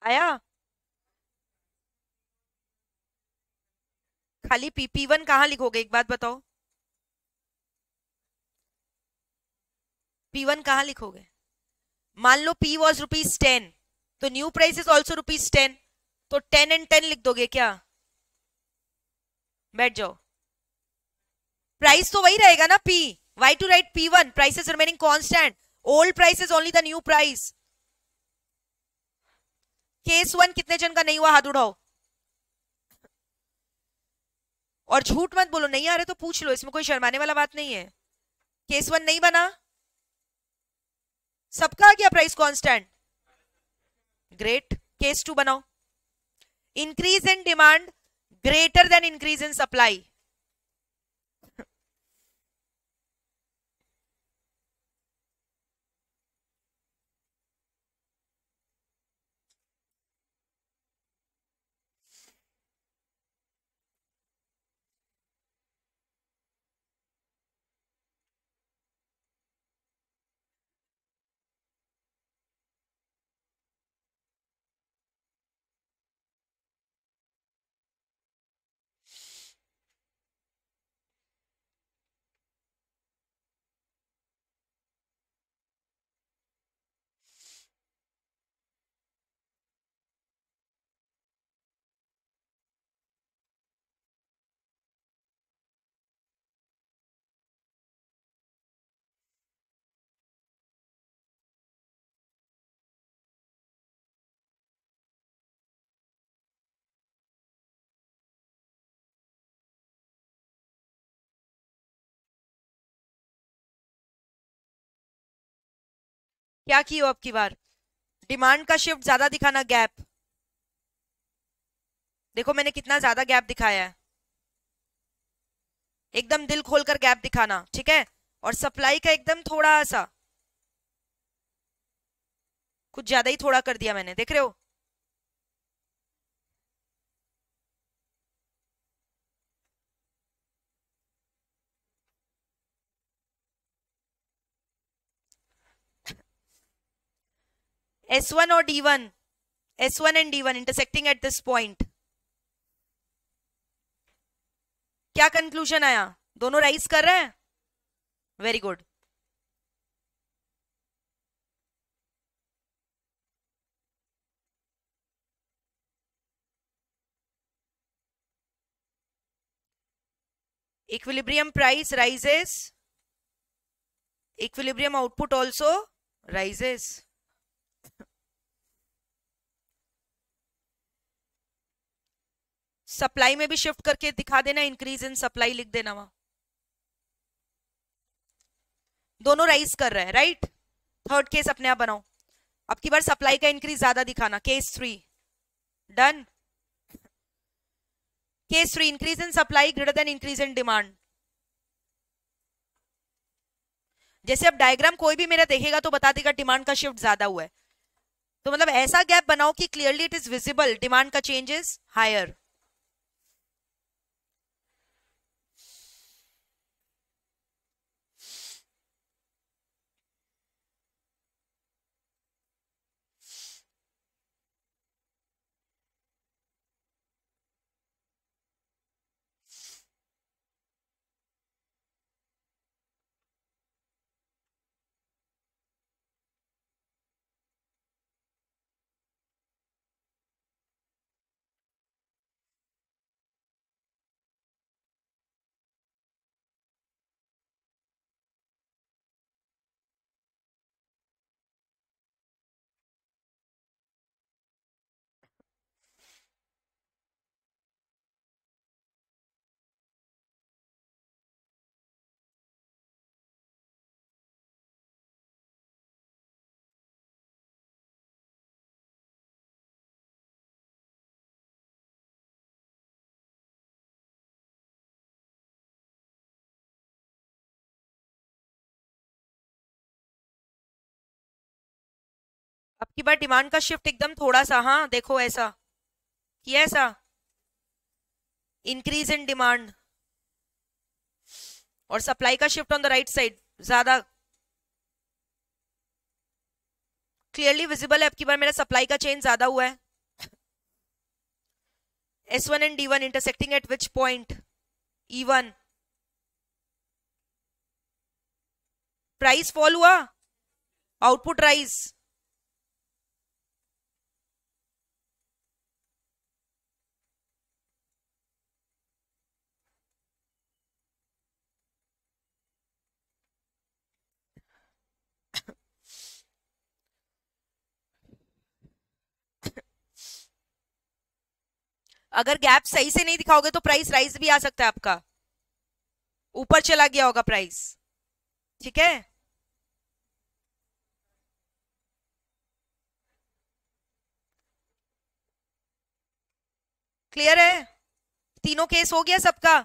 आया? खाली PP1 कहां लिखोगे, एक बात बताओ, P1 कहां लिखोगे? मान लो P वॉज ₹10, तो न्यू प्राइस इज ऑल्सो ₹10, तो 10 एंड 10 लिख दोगे क्या? बैठ जाओ, प्राइस तो वही रहेगा ना P, why to write P1, price is remaining constant, old price is only the new price. Case 1 कितने जन का नहीं हुआ, हाथ उठाओ, और झूठ मत बोलो, नहीं आ रहे तो पूछ लो, इसमें कोई शर्माने वाला बात नहीं है। केस 1 नहीं बना, सबका आ गया प्राइस कांस्टेंट, ग्रेट। केस 2 बनाओ, increase in demand greater than increase in supply. क्या की हो अब की बार? डिमांड का शिफ्ट ज्यादा दिखाना, गैप। देखो मैंने कितना ज्यादा गैप दिखाया है, एकदम दिल खोलकर गैप दिखाना, ठीक है। और सप्लाई का एकदम थोड़ा सा, कुछ ज्यादा ही थोड़ा कर दिया मैंने, देख रहे हो। S1 और D1, S1 and D1 intersecting at this point, क्या कंक्लूजन आया? दोनों राइज कर रहे हैं, very good. Equilibrium price rises, equilibrium output also rises. Supply में भी शिफ्ट करके दिखा देना, इंक्रीज इन सप्लाई लिख देना वहां, दोनों राइज कर रहे हैं, राइट। थर्ड केस अपने आप बनाओ, अब की बार सप्लाई का इंक्रीज ज्यादा दिखाना, case 3 done. Case 3, increase in supply greater than increase in demand. जैसे अब डायग्राम कोई भी मेरा देखेगा तो बता देगा डिमांड का शिफ्ट ज्यादा हुआ है, तो मतलब ऐसा गैप बनाओ कि clearly it is visible demand का चेंज इज हायर। अब की बार डिमांड का शिफ्ट एकदम थोड़ा सा, हाँ देखो ऐसा किया, ऐसा इंक्रीज इन डिमांड, और सप्लाई का shift on the right side ज्यादा क्लियरली विजिबल है। अब की बार मेरा सप्लाई का चेंज ज्यादा हुआ है। S1 and D1 intersecting at which point? E1। Price fall हुआ, आउटपुट राइज। अगर गैप सही से नहीं दिखाओगे तो प्राइस राइज भी आ सकता है, आपका ऊपर चला गया होगा प्राइस, ठीक है। क्लियर है? तीनों केस हो गया सबका।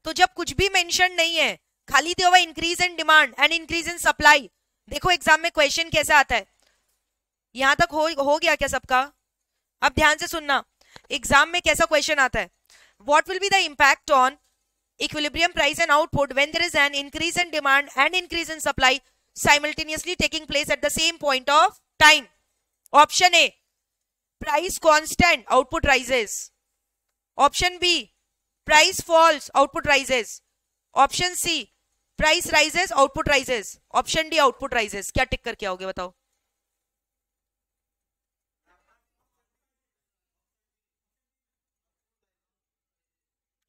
तो जब कुछ भी मेंशन नहीं है, खाली दिया हुआ increase in demand and increase in supply, देखो एग्जाम में क्वेश्चन कैसा आता है। यहां तक हो गया क्या सबका? अब ध्यान से सुनना, एग्जाम में कैसा क्वेश्चन आता है। What will be the impact on equilibrium price and output when there is an increase in demand and increase in supply simultaneously taking place at the same point of time? Option A, price constant, output rises. Option B, price falls, output rises. Option C, price rises, output rises. Option D, output rises. क्या टिक करके आओगे बताओ?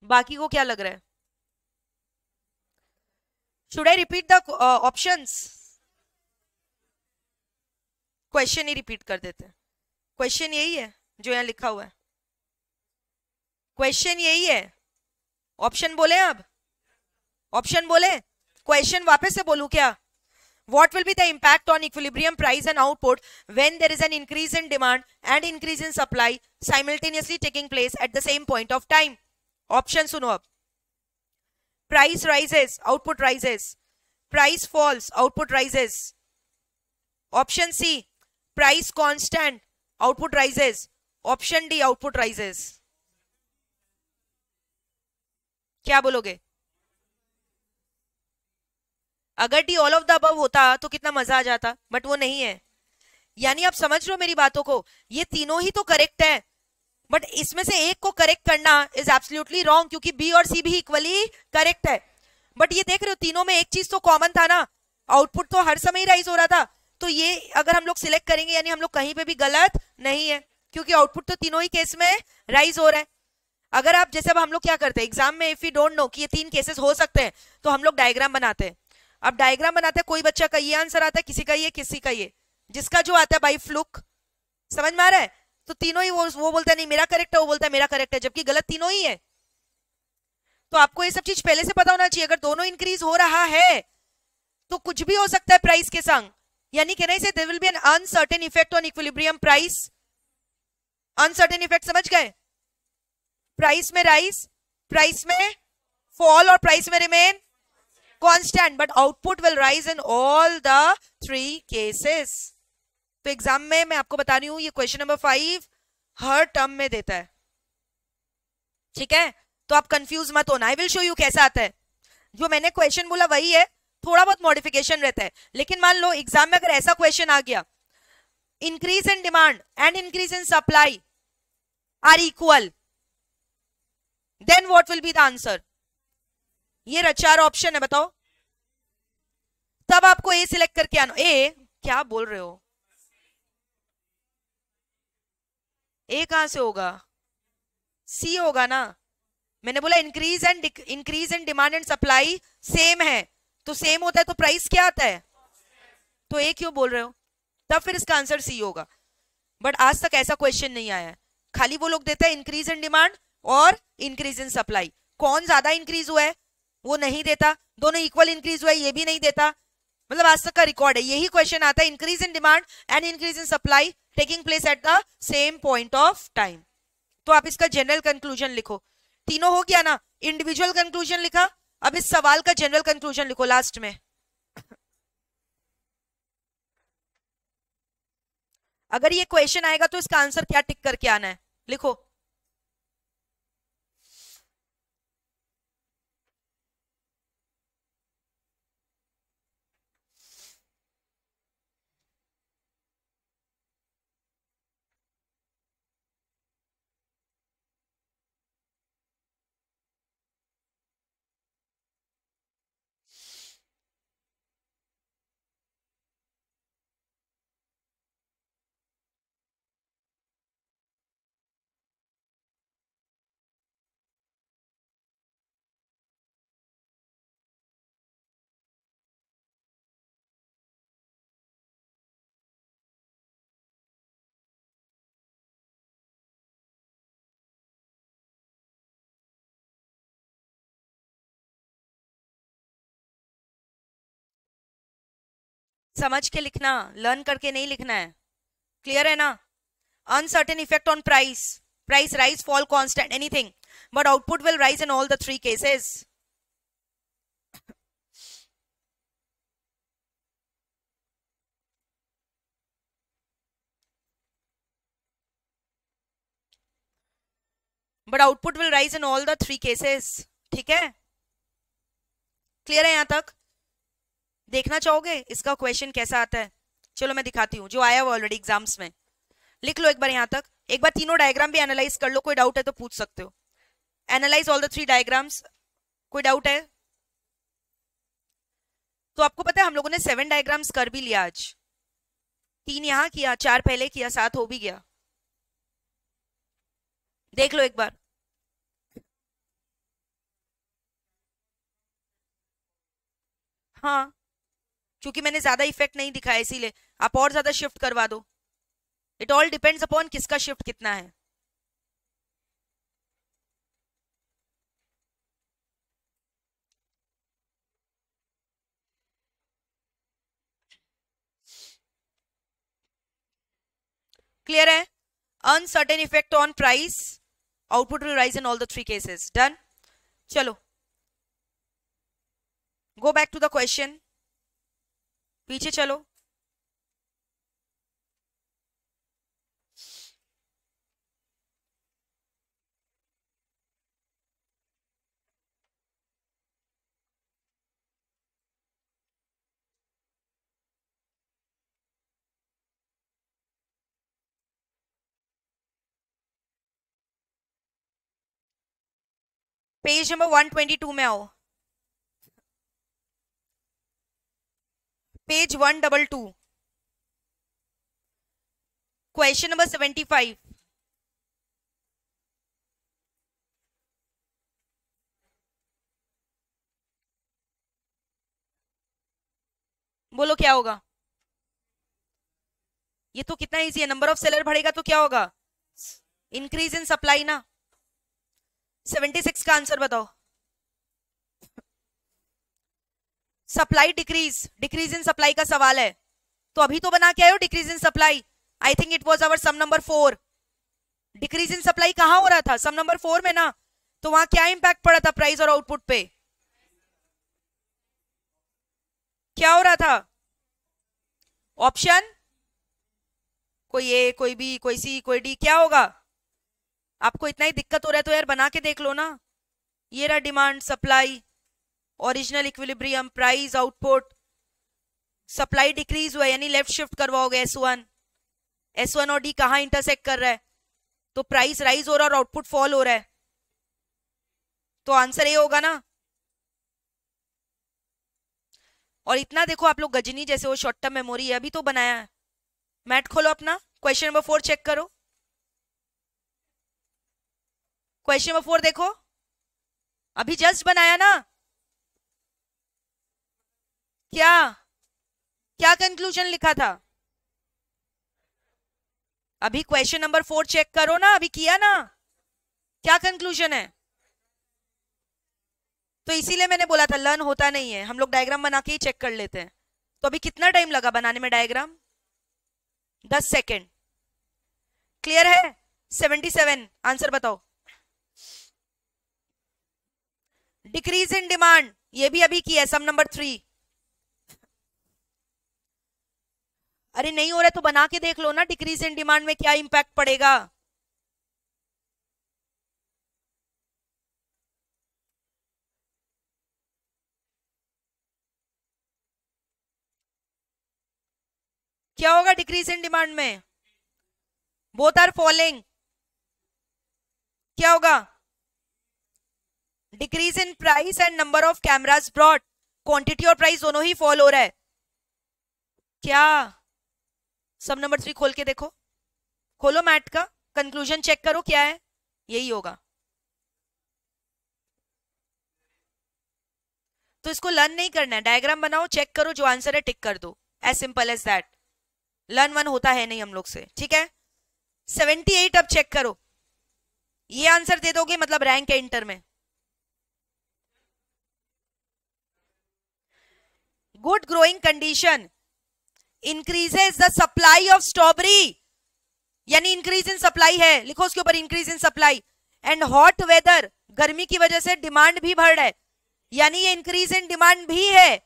बाकी को क्या लग रहा है? Should I repeat the options? Question he repeat कर देते हैं। क्वेश्चन यही है जो यहां लिखा हुआ है, क्वेश्चन यही है। ऑप्शन बोले, अब ऑप्शन बोले, क्वेश्चन वापस से बोलूं क्या? What will be the impact on equilibrium price and output when there is an increase in demand and increase in supply simultaneously taking place at the same point of time? Option सुनो अब. Price rises, output rises. Price falls, output rises. Option C, price constant, output rises. Option D, output rises. क्या बोलोगे? अगर D all of the above होता तो कितना मजा आ जाता, बट वो नहीं है. यानी आप समझ रहे हो मेरी बातों को? ये तीनों ही तो करेक्ट है, बट इसमें से एक को करेक्ट करना इज एब्सोल्युटली रॉन्ग, क्योंकि बी और सी भी इक्वली करेक्ट है. बट ये देख रहे हो तीनों में एक चीज तो कॉमन था ना, आउटपुट तो हर समय राइज हो रहा था. तो ये अगर हम लोग सिलेक्ट करेंगे यानी हम लोग कहीं पे भी गलत नहीं है, क्योंकि आउटपुट तो तीनों ही केस में राइज हो रहा है. अगर आप जैसे अब हम लोग क्या करते हैं एग्जाम में, इफ यू डोंट नो कि ये 3 केसेस हो सकते हैं, तो हम लोग डायग्राम बनाते हैं. अब डायग्राम बनाते हैं, कोई बच्चा का ये आंसर आता है, किसी का ये, किसी का ये, जिसका जो आता है बाई फ्लुक. समझ में आ रहा है? तो तीनों ही वो बोलता है नहीं मेरा करेक्ट है, वो बोलता है मेरा करेक्ट है, जबकि गलत तीनों ही है. तो आपको ये सब चीज पहले से पता होना चाहिए. अगर दोनों इंक्रीज हो रहा है तो कुछ भी हो सकता है प्राइस के संग. यानी कहना से there will be an uncertain effect on equilibrium price. Uncertain effect समझ गए? प्राइस में राइज, प्राइस में फॉल और प्राइस में remain constant, but output will rise in all the 3 cases. तो एग्जाम में मैं आपको बता रही हूं, ये क्वेश्चन नंबर 5 हर टर्म में देता है. ठीक है, तो आप कंफ्यूज मत होना. आई विल शो यू कैसा आता है. जो मैंने क्वेश्चन बोला वही है, थोड़ा बहुत मॉडिफिकेशन रहता है. लेकिन मान लो एग्जाम में अगर ऐसा क्वेश्चन आ गया, increase in demand and increase in supply are equal, then what will be the answer? ये 4 ऑप्शन है, बताओ. तब आपको ए सिलेक्ट करके आना. ए क्या बोल रहे हो? ए कहां से होगा? सी होगा ना. मैंने बोला increase in demand and supply same है, तो सेम होता है तो प्राइस क्या आता है? तो ए क्यों बोल रहे हो? तब फिर इसका आंसर सी होगा. बट आज तक ऐसा क्वेश्चन नहीं आया है. खाली वो लोग देते हैं इंक्रीज इन डिमांड और इंक्रीज इन सप्लाई. कौन ज्यादा इंक्रीज हुआ है वो नहीं देता, दोनों इक्वल इंक्रीज हुआ है ये भी नहीं देता. मतलब आज तक का रिकॉर्ड है यही क्वेश्चन आता है, increase in demand and increase in supply taking place at the same point of time. तो आप इसका जनरल कंक्लूजन लिखो. तीनों हो गया ना. इंडिविजुअल कंक्लूजन लिखा, अब इस सवाल का जनरल कंक्लूजन लिखो लास्ट में. अगर ये क्वेश्चन आएगा तो इसका आंसर क्या टिक करके आना है, लिखो. समझ के लिखना, लर्न करके नहीं लिखना है. क्लियर है ना? Uncertain effect on price, price rise fall constant anything, but output will rise in all the 3 cases. But output will rise in all the 3 cases. ठीक है, क्लियर है यहां तक? देखना चाहोगे इसका क्वेश्चन कैसा आता है? चलो मैं दिखाती हूँ, जो आया वो ऑलरेडी एग्जाम्स में. लिख लो एक बार यहां तक. एक बार तीनों डायग्राम भी एनालाइज कर लो, कोई डाउट है तो पूछ सकते हो. Analyse all the 3 diagrams. कोई डाउट है? तो आपको पता है हम लोगों ने 7 डायग्राम्स कर भी लिया आज. 3 यहां किया, 4 पहले किया, 7 हो भी गया. देख लो एक बार. हाँ, क्योंकि मैंने ज्यादा इफेक्ट नहीं दिखाया इसीलिए. आप और ज्यादा शिफ्ट करवा दो. इट ऑल डिपेंड्स अपॉन किसका शिफ्ट कितना है. क्लियर है? Uncertain effect on price, output will rise in all the 3 cases. Done. चलो go back to the question, पीछे चलो. पेज नंबर 122 में आओ. Page 122, question number 75. बोलो क्या होगा? ये तो कितना इजी है. नंबर ऑफ सेलर बढ़ेगा तो क्या होगा? इंक्रीज इन सप्लाई ना. 76 का आंसर बताओ. Supply decrease, decrease in supply का सवाल है, तो अभी तो बना के आए हो decrease in supply. I think it was our some number 4. Decrease in supply कहां हो रहा था? सम नंबर 4 में ना. तो वहां क्या इंपैक्ट पड़ा था प्राइस और आउटपुट पे? क्या हो रहा था? ऑप्शन कोई ए, कोई बी, कोई सी, कोई डी. क्या होगा? आपको इतना ही दिक्कत हो रहा है तो यार बना के देख लो ना. ये रहा demand, supply, original equilibrium, price, output. Supply decrease हुआ यानी लेफ्ट शिफ्ट करवाओगे. S1 और डी कहां इंटरसेक्ट कर रहा है? तो प्राइस राइज हो रहा है और आउटपुट फॉल हो रहा है, तो आंसर ए होगा ना. और इतना देखो आप लोग गजनी जैसे वो शॉर्ट टर्म मेमोरी है, अभी तो बनाया है. मैट खोलो अपना, क्वेश्चन नंबर 4 चेक करो. क्वेश्चन नंबर 4 देखो, अभी जस्ट बनाया ना. क्या क्या कंक्लूजन लिखा था? अभी क्वेश्चन नंबर 4 चेक करो ना, अभी किया ना. क्या कंक्लूजन है? तो इसीलिए मैंने बोला था लर्न होता नहीं है, हम लोग डायग्राम बना के ही चेक कर लेते हैं. तो अभी कितना टाइम लगा बनाने में डायग्राम? 10 सेकेंड. क्लियर है? 77 आंसर बताओ. डिक्रीज इन डिमांड, ये भी अभी किया है, सम नंबर 3. अरे नहीं हो रहा है तो बना के देख लो ना. डिक्रीज इन डिमांड में क्या इंपैक्ट पड़ेगा? क्या होगा डिक्रीज इन डिमांड में? Both are falling. क्या होगा? Decrease in price and number of cameras bought. Quantity और प्राइस दोनों ही फॉल हो रहा है. क्या? सब नंबर 3 खोल के देखो, खोलो मैट का कंक्लूजन चेक करो क्या है. यही होगा. तो इसको लर्न नहीं करना है, डायग्राम बनाओ, चेक करो, जो आंसर है टिक कर दो. As simple as that. Learn one होता है नहीं हम लोग से, ठीक है. 78 अब चेक करो. ये आंसर दे दोगे मतलब रैंक है इंटर में. Good growing condition increases the supply of strawberry, यानी इंक्रीज इन सप्लाई है, लिखो उसके ऊपर increase in supply. And hot weather, गर्मी की वजह से डिमांड भी बढ़ रहा है, यानी ये इंक्रीज इन डिमांड भी है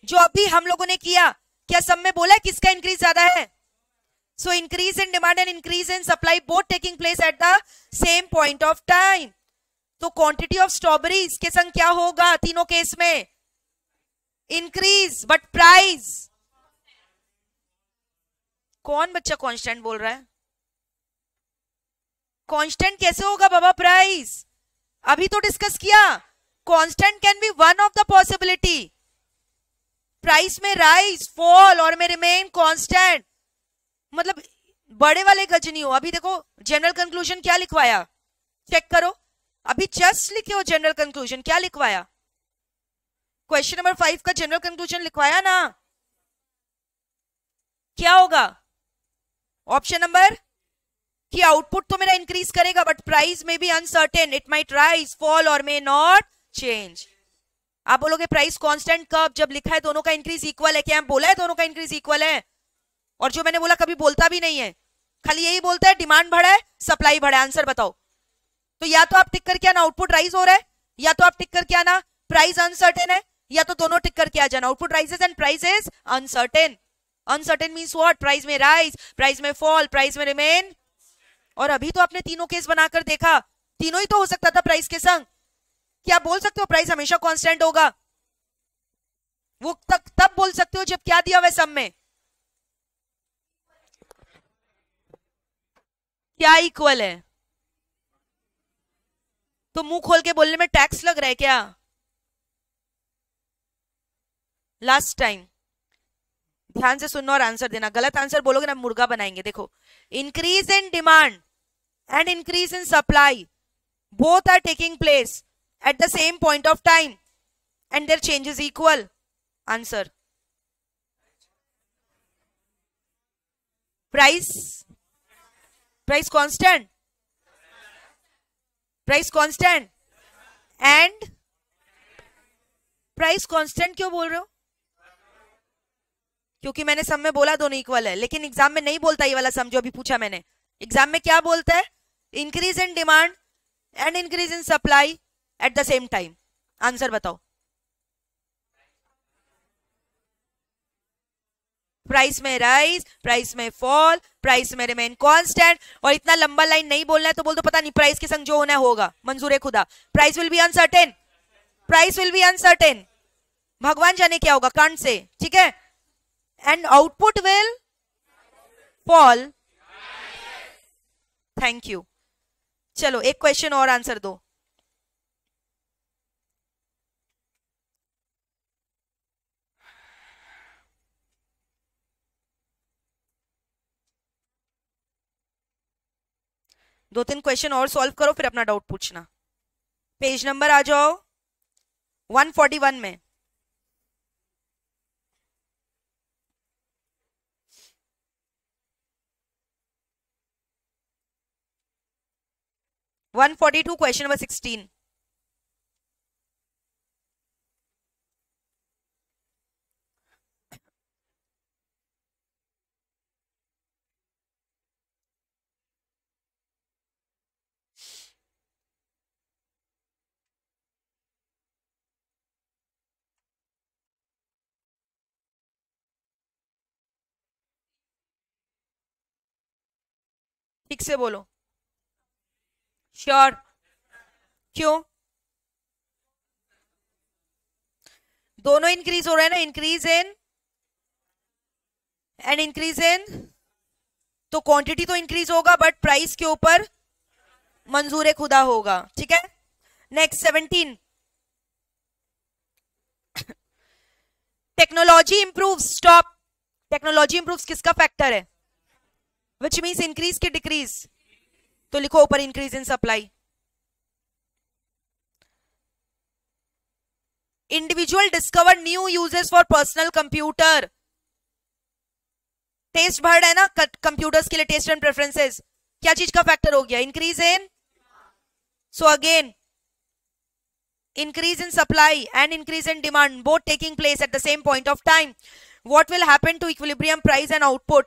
जो अभी हम लोगों ने किया. क्या सब में बोला है किसका इंक्रीज ज्यादा है? So increase in demand and increase in supply both taking place at the same point of time. तो क्वांटिटी ऑफ स्ट्रॉबेरीज के संग क्या होगा तीनों केस में? इंक्रीज. बट प्राइस, कौन बच्चा कांस्टेंट बोल रहा है? कांस्टेंट कैसे होगा बाबा प्राइस? अभी तो डिस्कस किया. Constant can be one of the possibility. Price में राइज, फॉल और में रिमेन कांस्टेंट. मतलब बड़े वाले गजनी हो. अभी देखो जनरल कंक्लूजन क्या लिखवाया, चेक करो. अभी जस्ट लिखे हो जनरल कंक्लूजन, क्या लिखवाया? क्वेश्चन नंबर 5 का जनरल कंक्लूजन लिखवाया ना. क्या होगा? ऑप्शन नंबर कि आउटपुट तो मेरा इंक्रीज करेगा बट प्राइस में भी uncertain, it might rise, fall और मे नॉट चेंज. आप बोलोगे प्राइस कांस्टेंट कब, जब लिखा है दोनों का इंक्रीज इक्वल है. क्या बोला है दोनों का इंक्रीज इक्वल है? और जो मैंने बोला कभी बोलता भी नहीं है, खाली यही बोलता है डिमांड बढ़ा है सप्लाई बढ़ा है, आंसर बताओ। तो या तो आप टिक करके आना आउटपुट राइज हो रहा है, या तो आप टिक करके आना प्राइस अनसर्टेन है, या तो दोनों टिक करके आ जाना output rises and price is uncertain. Uncertain means what? Price में राइज, प्राइस में फॉल, प्राइस में रिमेन। और अभी तो आपने तीनों केस बनाकर देखा, तीनों ही तो हो सकता था प्राइस के संग। क्या बोल सकते हो प्राइस हमेशा कांस्टेंट होगा? वो तब बोल सकते हो जब क्या दिया हुआ सब में, क्या इक्वल है। तो मुंह खोल के बोलने में टैक्स लग रहा है क्या? लास्ट टाइम ध्यान से सुनना और आंसर देना, गलत आंसर बोलोगे ना मुर्गा बनाएंगे। देखो, increase in demand and increase in supply both are taking place at the same point of time and their change is equal. Answer. Price constant, price constant and price constant क्यों बोल रहे हो? क्योंकि मैंने सम में बोला दोनों इक्वल है, लेकिन एग्जाम में नहीं बोलता ये वाला सम जो अभी पूछा मैंने। एग्जाम में क्या बोलता है? Increase in demand and increase in supply at the same time. Answer बताओ। प्राइस में राइज, प्राइस में फॉल, प्राइस में रिमेन कांस्टेंट। और इतना लंबा लाइन नहीं बोलना है तो बोल दो पता नहीं, प्राइस के संग जो होना होगा, मंजूर खुदा। Price will be uncertain, price will be uncertain, भगवान जाने क्या होगा कांट से, ठीक है। And output will fall. Thank you. चलो एक क्वेश्चन और आंसर दो। दो तीन क्वेश्चन और सॉल्व करो फिर अपना डाउट पूछना। पेज नंबर आ जाओ 141 में। Question number 16। ठीक से बोलो। श्योर? क्यों? दोनों इंक्रीज हो रहे हैं ना, increase in and increase in. तो क्वांटिटी तो इंक्रीज होगा बट प्राइस के ऊपर मंजूर खुदा होगा, ठीक है। Next 17। Technology improve. Stop. Technology improve किसका फैक्टर है? विच मीन्स इंक्रीज के डिक्रीज। तो लिखो ऊपर increase in supply. Individual discover new uses for personal computer. Taste बढ़ रहा है ना कंप्यूटर्स के लिए, टेस्ट एंड प्रेफरेंसेस। क्या चीज का फैक्टर हो गया? Increase in. So again increase in supply and increase in demand both taking place at the same point of time. What will happen to equilibrium price and output?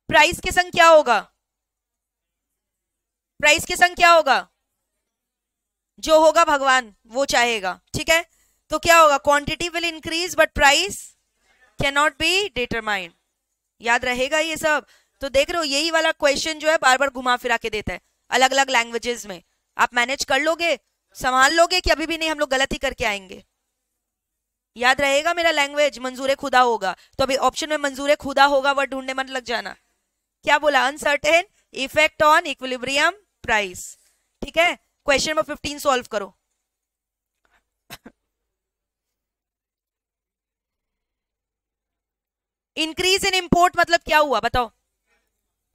Price के संग क्या होगा? Price के संग क्या होगा? जो होगा भगवान वो चाहेगा, ठीक है। तो क्या होगा? Quantity will increase but price can not be determined. याद रहेगा ये सब? तो देख रहे हो यही वाला क्वेश्चन जो है बार बार घुमा फिरा के देता है अलग अलग लैंग्वेजेस में। आप मैनेज कर लोगे, संभाल लोगे कि अभी भी नहीं हम लोग गलती करके आएंगे? याद रहेगा मेरा लैंग्वेज मंजूर खुदा होगा। तो अभी ऑप्शन में मंजूर खुदा होगा वर्ड ढूंढने मत लग जाना। क्या बोला? Uncertain effect on equilibrium price, ठीक है। क्वेश्चन नंबर 15 सॉल्व करो। इंक्रीज इन इंपोर्ट मतलब क्या हुआ बताओ?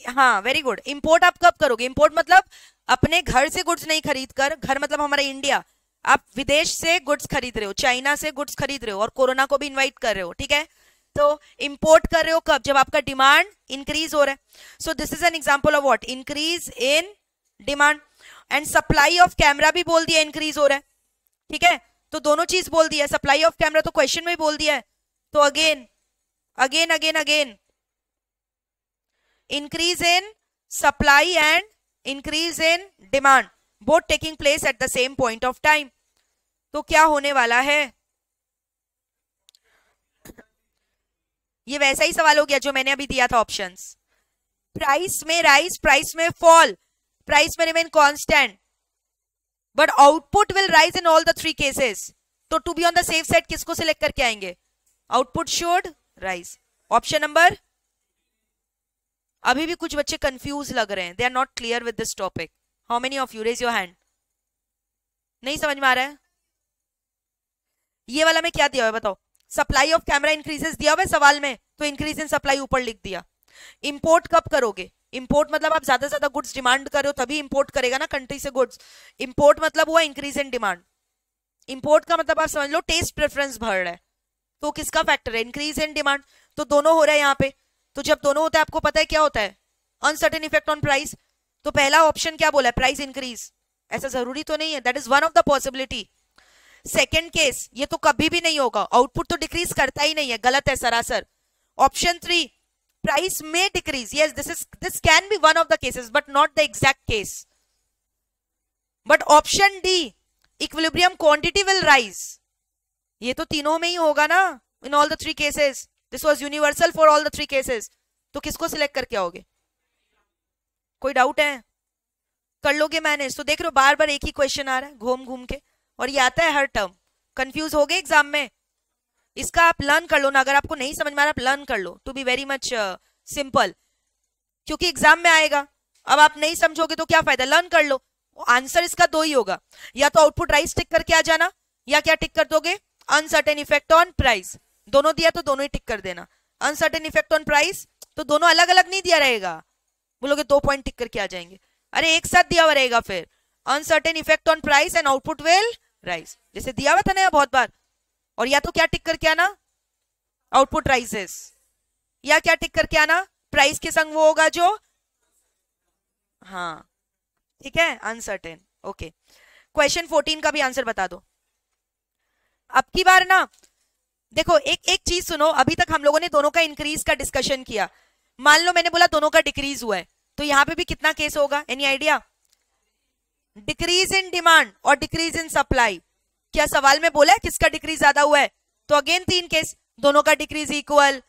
हाँ वेरी गुड। इंपोर्ट आप कब करोगे? इंपोर्ट मतलब अपने घर से गुड्स नहीं खरीद कर, घर मतलब हमारा इंडिया, आप विदेश से गुड्स खरीद रहे हो, चाइना से गुड्स खरीद रहे हो और कोरोना को भी इनवाइट कर रहे हो, ठीक है। तो इंपोर्ट कर रहे हो कब? जब आपका डिमांड इंक्रीज हो रहा है। So this is an example of what? Increase in demand. And supply of camera भी बोल दिया इंक्रीज हो रहा है, ठीक है। तो दोनों चीज बोल दिया, सप्लाई ऑफ कैमरा तो क्वेश्चन में ही बोल दिया है, तो again again again again increase in supply and increase in demand both taking place at the same point of time. तो क्या होने वाला है, ये वैसा ही सवाल हो गया जो मैंने अभी दिया था ऑप्शंस। प्राइस में राइज, प्राइस में फॉल, प्राइस में remain constant, but output will rise in all the three cases. तो to be on the safe side किसको सिलेक्ट करके आएंगे, output should rise. Option number, अभी भी कुछ बच्चे कंफ्यूज लग रहे हैं, they are not clear with this topic. How many of you, raise your hand. नहीं समझ में आ रहा है, ये वाला में क्या दिया हुआ है बताओ, सप्लाई ऑफ कैमरा इंक्रीजेस दिया हुआ है सवाल में, तो इंक्रीज इन सप्लाई ऊपर लिख दिया। इंपोर्ट कब करोगे, इंपोर्ट मतलब आप ज्यादा से ज्यादा गुड्स डिमांड कर रहे हो तभी इंपोर्ट करेगा ना कंट्री से गुड्स। इंपोर्ट मतलब हुआ इंक्रीज इन डिमांड, इंपोर्ट का मतलब आप समझ लो टेस्ट प्रेफरेंस बढ़ रहा है, तो किसका फैक्टर है, इंक्रीज इन डिमांड। तो दोनों हो रहा है यहाँ पे, तो जब दोनों होता है आपको पता है क्या होता है, अनसर्टेन इफेक्ट ऑन प्राइस। तो पहला ऑप्शन क्या बोला है, प्राइस इंक्रीज, ऐसा जरूरी तो नहीं है, that is one of the possibility. Second case, ये तो कभी भी नहीं होगा, आउटपुट तो डिक्रीज करता ही नहीं है, गलत है सरासर। ऑप्शन 3, प्राइस में decrease, yes this can be one of the cases but not the exact case. But option D, equilibrium quantity will rise, ये तो तीनों में ही होगा ना, इन all the three cases, this was universal for all the three cases. तो किसको select करके आओगे, कोई डाउट है, कर लोगे मैनेज। तो देख रहे हो बार बार एक ही क्वेश्चन आ रहा है घूम घूम के, और ये आता है हर टर्म। कंफ्यूज हो गए एग्जाम में, इसका आप लर्न कर लो ना, अगर आपको नहीं समझ में आ रहा आप लर्न कर लो, to be very much simple, क्योंकि एग्जाम में आएगा। अब आप नहीं समझोगे तो क्या फायदा, लर्न कर लो। आंसर इसका दो ही होगा, या तो आउटपुट राइस टिक करके आ जाना, या क्या टिक कर दोगे, अनसर्टेन इफेक्ट ऑन प्राइस। दोनों दिया तो दोनों ही टिक कर देना। अनसर्टेन इफेक्ट ऑन प्राइस तो दोनों अलग अलग नहीं दिया रहेगा, बोलोगे 2 पॉइंट टिक करके आ जाएंगे, अरे एक साथ दिया हुआ रहेगा फिर, uncertain effect on price and output will rise, जैसे दिया हुआ था ना बहुत बार। और या तो क्या टिक करके आना, आउटपुट राइजेस, या क्या टिक करके आना, प्राइस के संग वो होगा जो, हाँ ठीक है, अनसर्टेन। ओके, क्वेश्चन 14 का भी आंसर बता दो। अब की बार ना देखो एक एक चीज सुनो, अभी तक हम लोगों ने दोनों का इंक्रीज का डिस्कशन किया, मान लो मैंने बोला दोनों का डिक्रीज हुआ है, तो यहां पे भी कितना केस होगा, any idea, decrease in demand और डिक्रीज इन सप्लाई। क्या सवाल में बोला है किसका डिक्रीज ज्यादा हुआ है, तो अगेन 3 केस, दोनों का डिक्रीज इक्वल,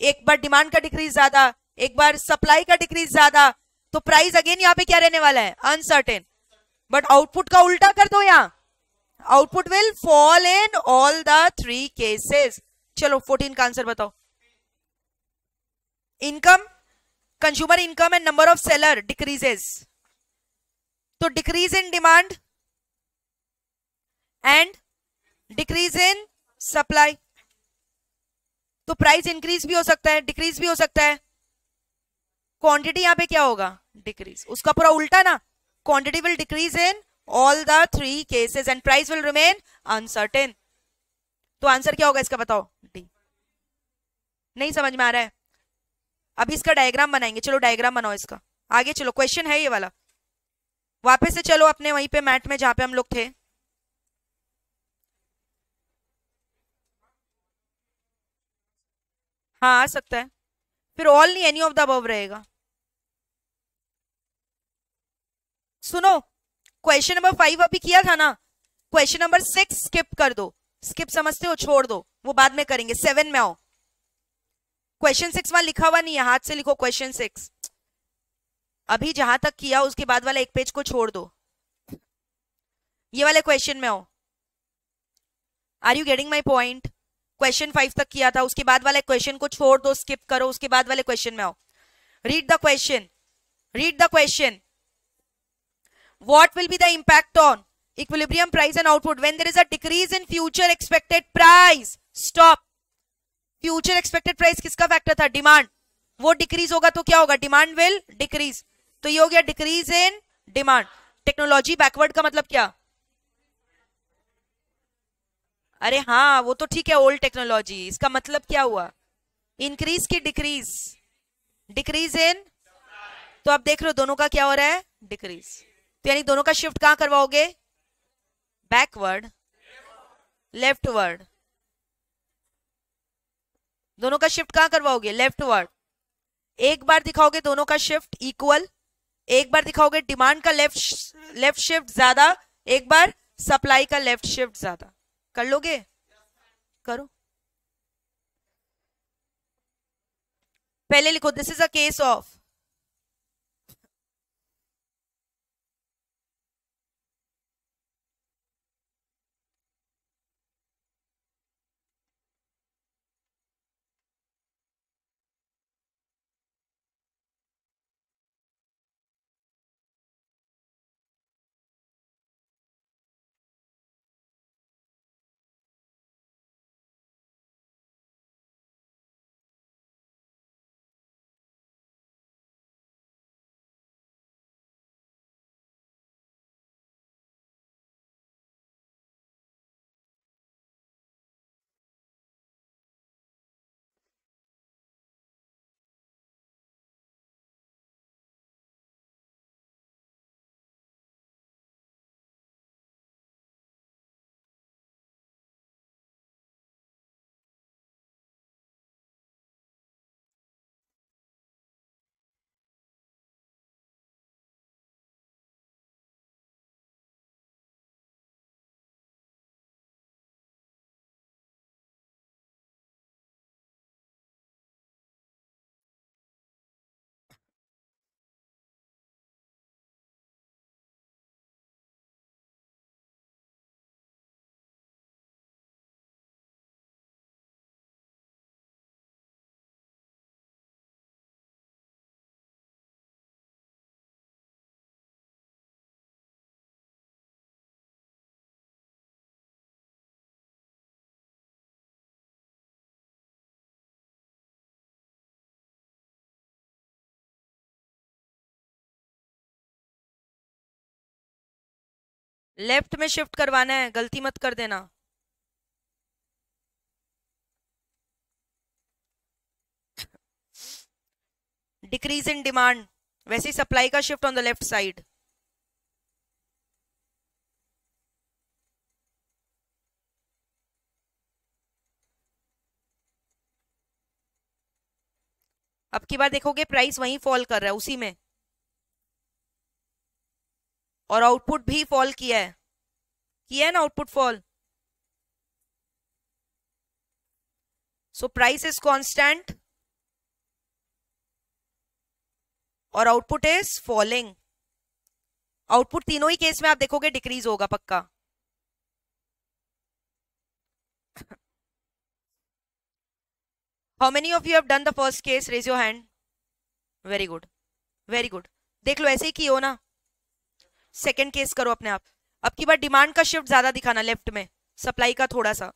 एक बार डिमांड का डिक्रीज ज्यादा, एक बार सप्लाई का डिक्रीज ज्यादा, तो प्राइस अगेन यहाँ पे क्या रहने वाला है, अनसर्टेन। बट आउटपुट का उल्टा कर दो, यहाँ output will fall in all the 3 cases. चलो 14 का आंसर बताओ। Income, consumer income and number of seller decreases, तो decrease in demand and decrease in supply, तो प्राइस इंक्रीज भी हो सकता है डिक्रीज भी हो सकता है। क्वांटिटी यहां पे क्या होगा, डिक्रीज, उसका पूरा उल्टा ना, quantity will decrease in all the 3 cases and price will remain uncertain. तो आंसर क्या होगा इसका बताओ, डी। नहीं समझ में आ रहा है, अभी इसका डायग्राम बनाएंगे, चलो डायग्राम बनाओ इसका, आगे चलो, क्वेश्चन है ये वाला, वापस से चलो अपने वहीं पे मैट में जहां पे हम लोग थे। हाँ आ सकता है, फिर ऑल नहीं एनी ऑफ द अबव रहेगा। सुनो क्वेश्चन नंबर 5 अभी किया था ना, क्वेश्चन नंबर 6 स्किप कर दो, स्किप समझते हो, छोड़ दो, वो बाद में करेंगे। 7 में आओ, क्वेश्चन 6 वहां लिखा हुआ नहीं है, हाथ से लिखो क्वेश्चन 6। अभी जहां तक किया उसके बाद वाला एक पेज को छोड़ दो, ये वाले क्वेश्चन में आओ। Are you getting my point, question 5 तक किया था, उसके बाद वाले क्वेश्चन को छोड़ दो, स्किप करो, उसके बाद वाले क्वेश्चन में आओ। Read the question, read the question. What will be the impact on equilibrium price and output when there is a decrease in future expected price? Stop. Future expected price किसका factor था, demand, वो decrease होगा तो क्या होगा, demand will decrease, तो ये हो गया decrease in demand. Technology backward का मतलब क्या, अरे हाँ वो तो ठीक है, ओल्ड टेक्नोलॉजी, इसका मतलब क्या हुआ, इंक्रीज की डिक्रीज, डिक्रीज इन, तो अब देख रहे हो दोनों का क्या हो रहा है, डिक्रीज, तो यानी दोनों का शिफ्ट कहां करवाओगे, बैकवर्ड। Left word. दोनों का शिफ्ट कहां करवाओगे? Left word. एक बार दिखाओगे दोनों का शिफ्ट इक्वल, एक बार दिखाओगे डिमांड का लेफ्ट शिफ्ट ज्यादा, एक बार सप्लाई का लेफ्ट शिफ्ट ज्यादा। कर लोगे? करो। पहले लिखो this is a case of, left में शिफ्ट करवाना है, गलती मत कर देना। डिक्रीज इन डिमांड, वैसे सप्लाई का shift on the left side. अब की बार देखोगे प्राइस वहीं फॉल कर रहा है उसी में, और आउटपुट भी फॉल किया है ना output fall. So price is constant और आउटपुट इज फॉलिंग। आउटपुट तीनों ही केस में आप देखोगे डिक्रीज होगा पक्का। How many of you have done the first case? Raise your hand. Very good, very good. देख लो ऐसे ही की हो ना। सेकंड केस करो अपने आप। अब की बार डिमांड का शिफ्ट ज्यादा दिखाना लेफ्ट में, सप्लाई का थोड़ा सा।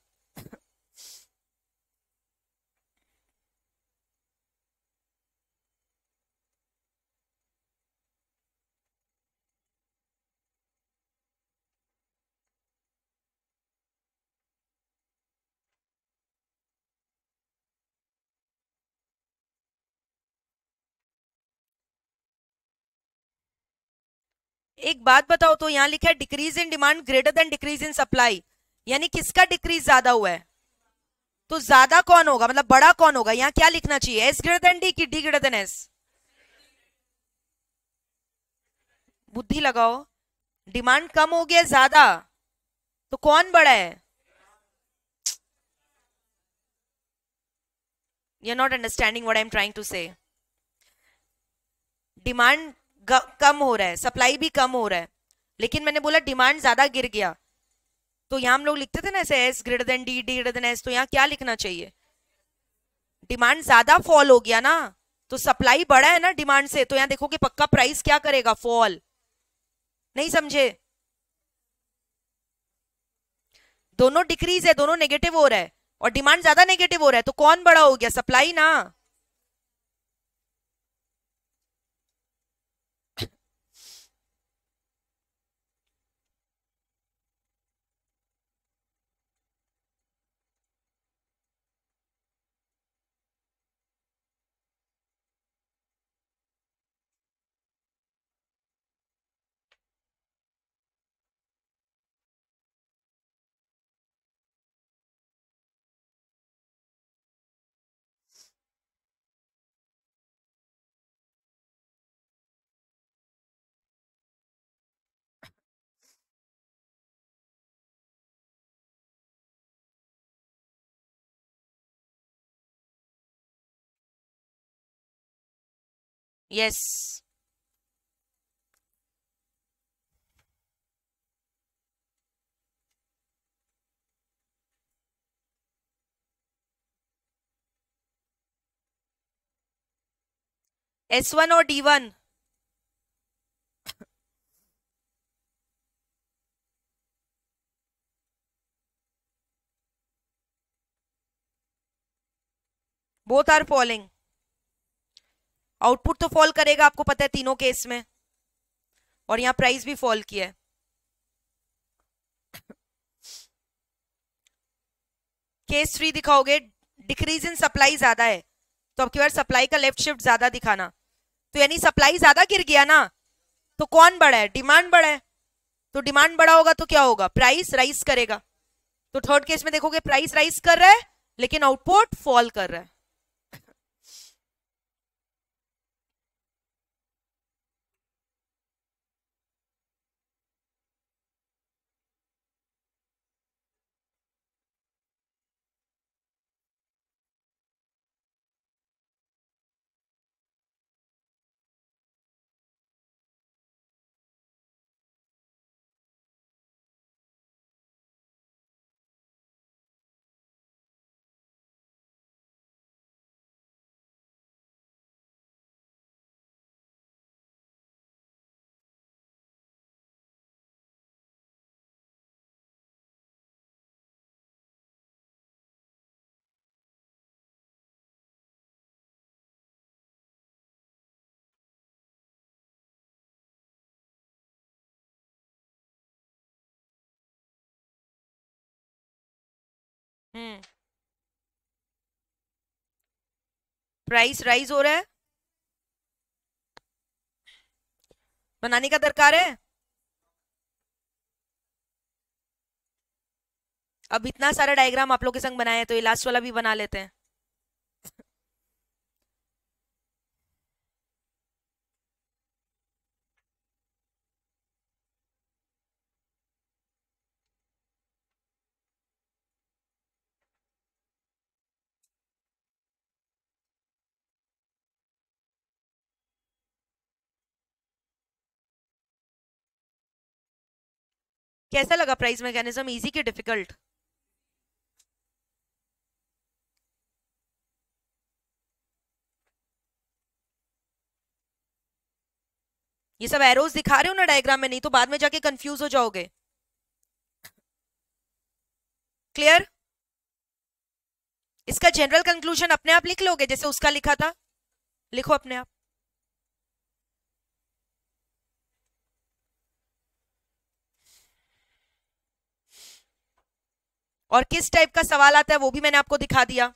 एक बात बताओ तो, यहां लिखा है decrease in demand greater than decrease in supply, यानी किसका डिक्रीज ज्यादा हुआ है? तो ज्यादा कौन होगा, मतलब बड़ा कौन होगा? यहाँ क्या लिखना चाहिए? एस ग्रेटर देन डी की डी ग्रेटर देन एस? बुद्धि लगाओ। डिमांड कम हो गया ज्यादा, तो कौन बड़ा है? You are not understanding what I am trying to say. Demand कम हो रहा है, सप्लाई भी कम हो रहा है, लेकिन मैंने बोला डिमांड ज्यादा गिर गया, तो यहां हम लोग लिखते थे ना ऐसे S greater than D D greater than S, तो यहाँ क्या लिखना चाहिए? डिमांड ज्यादा फॉल हो गया ना, तो सप्लाई बड़ा है ना डिमांड से, तो यहाँ देखोगे पक्का प्राइस क्या करेगा? फॉल। नहीं समझे? दोनों डिक्रीज है, दोनों नेगेटिव हो रहा है, और डिमांड ज्यादा नेगेटिव हो रहा है, तो कौन बड़ा हो गया? सप्लाई ना। यस। S1 और D1 both are falling. Output तो फॉल करेगा, आपको पता है तीनों केस में, और यहां प्राइस भी फॉल किया है। केस 3 दिखाओगे, डिक्रीज इन सप्लाई ज्यादा है, तो अब की बार सप्लाई का लेफ्ट शिफ्ट ज्यादा दिखाना। तो यानी सप्लाई ज्यादा गिर गया ना, तो कौन बढ़ा है? डिमांड बढ़ा है। तो डिमांड बढ़ा होगा तो क्या होगा? प्राइस राइज करेगा। तो थर्ड केस में देखोगे प्राइस राइज कर रहा है लेकिन आउटपुट फॉल कर रहा है। प्राइस राइज हो रहा है, बनाने का दरकार है। अब इतना सारा डायग्राम आप लोग के संग बनाया है तो ये लास्ट वाला भी बना लेते हैं। कैसा लगा प्राइस मैकेनिज्म? इजी की डिफिकल्ट? ये सब एरोज दिखा रहे हो ना डायग्राम में, नहीं तो बाद में जाके कंफ्यूज हो जाओगे। क्लियर? इसका जनरल कंक्लूजन अपने आप लिख लोगे जैसे उसका लिखा था, लिखो अपने आप। और किस टाइप का सवाल आता है वो भी मैंने आपको दिखा दिया।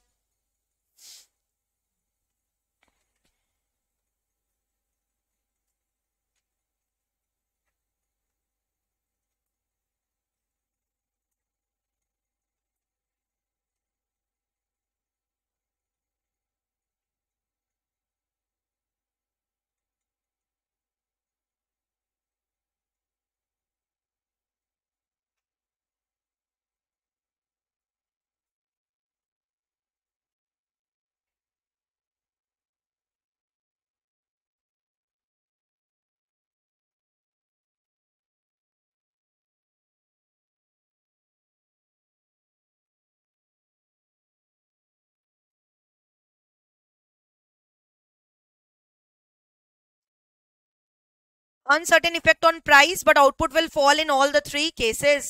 Uncertain effect on price, but output will fall in all the three cases.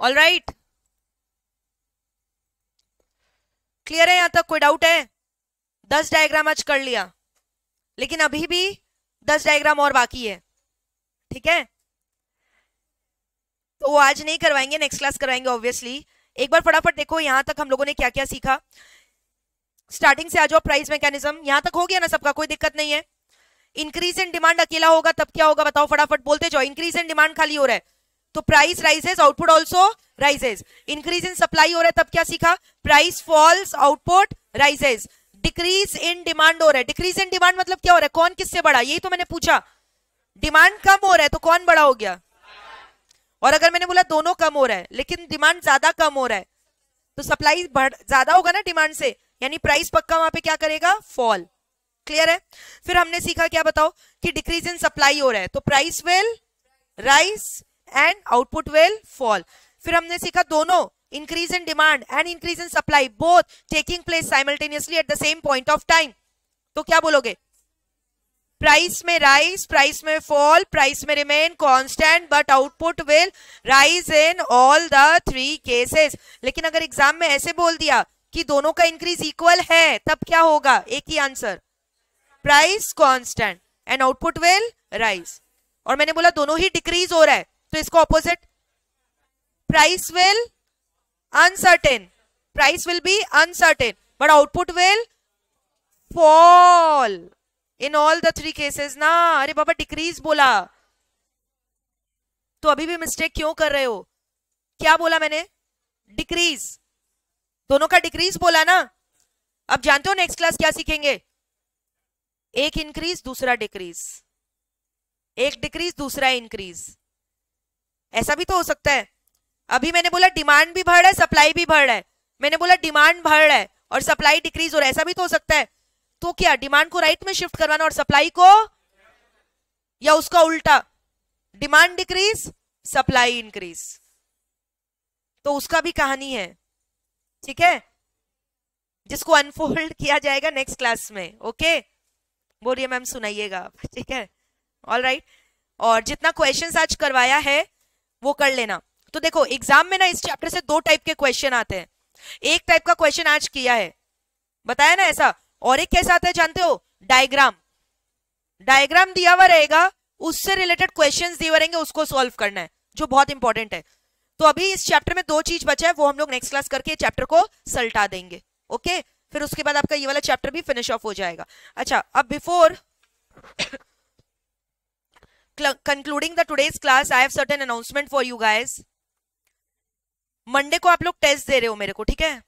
All right. Clear है यहां तक? कोई डाउट है? 10 डायग्राम आज कर लिया, लेकिन अभी भी 10 डायग्राम और बाकी है। ठीक है, तो वो आज नहीं करवाएंगे, नेक्स्ट क्लास करवाएंगे ऑब्वियसली। एक बार फटाफट देखो यहां तक हम लोगों ने क्या क्या सीखा। स्टार्टिंग से आ जाओ, प्राइस मैकेनिज्म यहां तक हो गया ना सबका, कोई दिक्कत नहीं है। इंक्रीज इन डिमांड अकेला होगा तब क्या होगा बताओ, फटाफट बोलते जाओ। इंक्रीज इन डिमांड खाली हो रहा है तो price rises, output also rises. Increase in supply हो रहा है तब क्या सीखा? Price falls, output rises. Decrease in demand हो रहा है, डिक्रीज इन डिमांड मतलब क्या हो रहा है? कौन किससे बड़ा? यही तो मैंने पूछा। डिमांड कम हो रहा है तो कौन बड़ा हो गया? और अगर मैंने बोला दोनों कम हो रहा है लेकिन डिमांड ज्यादा कम हो रहा है तो सप्लाई ज्यादा होगा ना डिमांड से, यानी प्राइस पक्का वहां पे क्या करेगा? फॉल। क्लियर है? फिर हमने सीखा क्या बताओ कि डिक्रीज इन सप्लाई हो रहा है तो price will rise and output will fall. फिर हमने सीखा दोनों increase in demand and increase in supply both taking place simultaneously at the same point of time, तो क्या बोलोगे? प्राइस में राइज, प्राइस में फॉल, प्राइस में remain constant but output will rise in all the three cases. लेकिन अगर exam में ऐसे बोल दिया कि दोनों का इंक्रीज इक्वल है तब क्या होगा? एक ही answer, price constant and output will rise. और मैंने बोला दोनों ही डिक्रीज हो रहा है तो इसको opposite, price will uncertain, price will be uncertain but output will fall in all the three cases ना। अरे बाबा डिक्रीज बोला तो अभी भी मिस्टेक क्यों कर रहे हो? क्या बोला मैंने? डिक्रीज, दोनों का डिक्रीज बोला ना। अब जानते हो नेक्स्ट क्लास क्या सीखेंगे? एक इंक्रीज दूसरा डिक्रीज, एक डिक्रीज दूसरा इंक्रीज। ऐसा भी तो हो सकता है। अभी मैंने बोला डिमांड भी बढ़ रहा है सप्लाई भी बढ़ रहा है, मैंने बोला डिमांड बढ़ रहा है और सप्लाई डिक्रीज हो रहा है, ऐसा भी तो हो सकता है। तो क्या डिमांड को राइट में शिफ्ट करवाना और सप्लाई को, या उसका उल्टा, डिमांड डिक्रीज सप्लाई इंक्रीज, तो उसका भी कहानी है। ठीक है, जिसको अनफोल्ड किया जाएगा नेक्स्ट क्लास में। ओके, बोलिए मैम सुनाइएगा। ठीक है, ऑल राइट। और जितना क्वेश्चंस आज करवाया है वो कर लेना। तो देखो एग्जाम में ना इस चैप्टर से दो टाइप के क्वेश्चन आते हैं। एक टाइप का क्वेश्चन आज किया है, बताया ना ऐसा, और एक कैसा आता है जानते हो? डायग्राम। डायग्राम दिया हुआ रहेगा, उससे रिलेटेड क्वेश्चंस दिए हुए रहेंगे, उसको सॉल्व करना है, जो बहुत इंपॉर्टेंट है। तो अभी इस चैप्टर में दो चीज बचा है, वो हम लोग नेक्स्ट क्लास करके चैप्टर को सल्टा देंगे। ओके, फिर उसके बाद आपका ये वाला चैप्टर भी फिनिश ऑफ हो जाएगा। अच्छा, अब before concluding the today's class, I have certain announcement for you guys. Monday को आप लोग टेस्ट दे रहे हो मेरे को, ठीक है?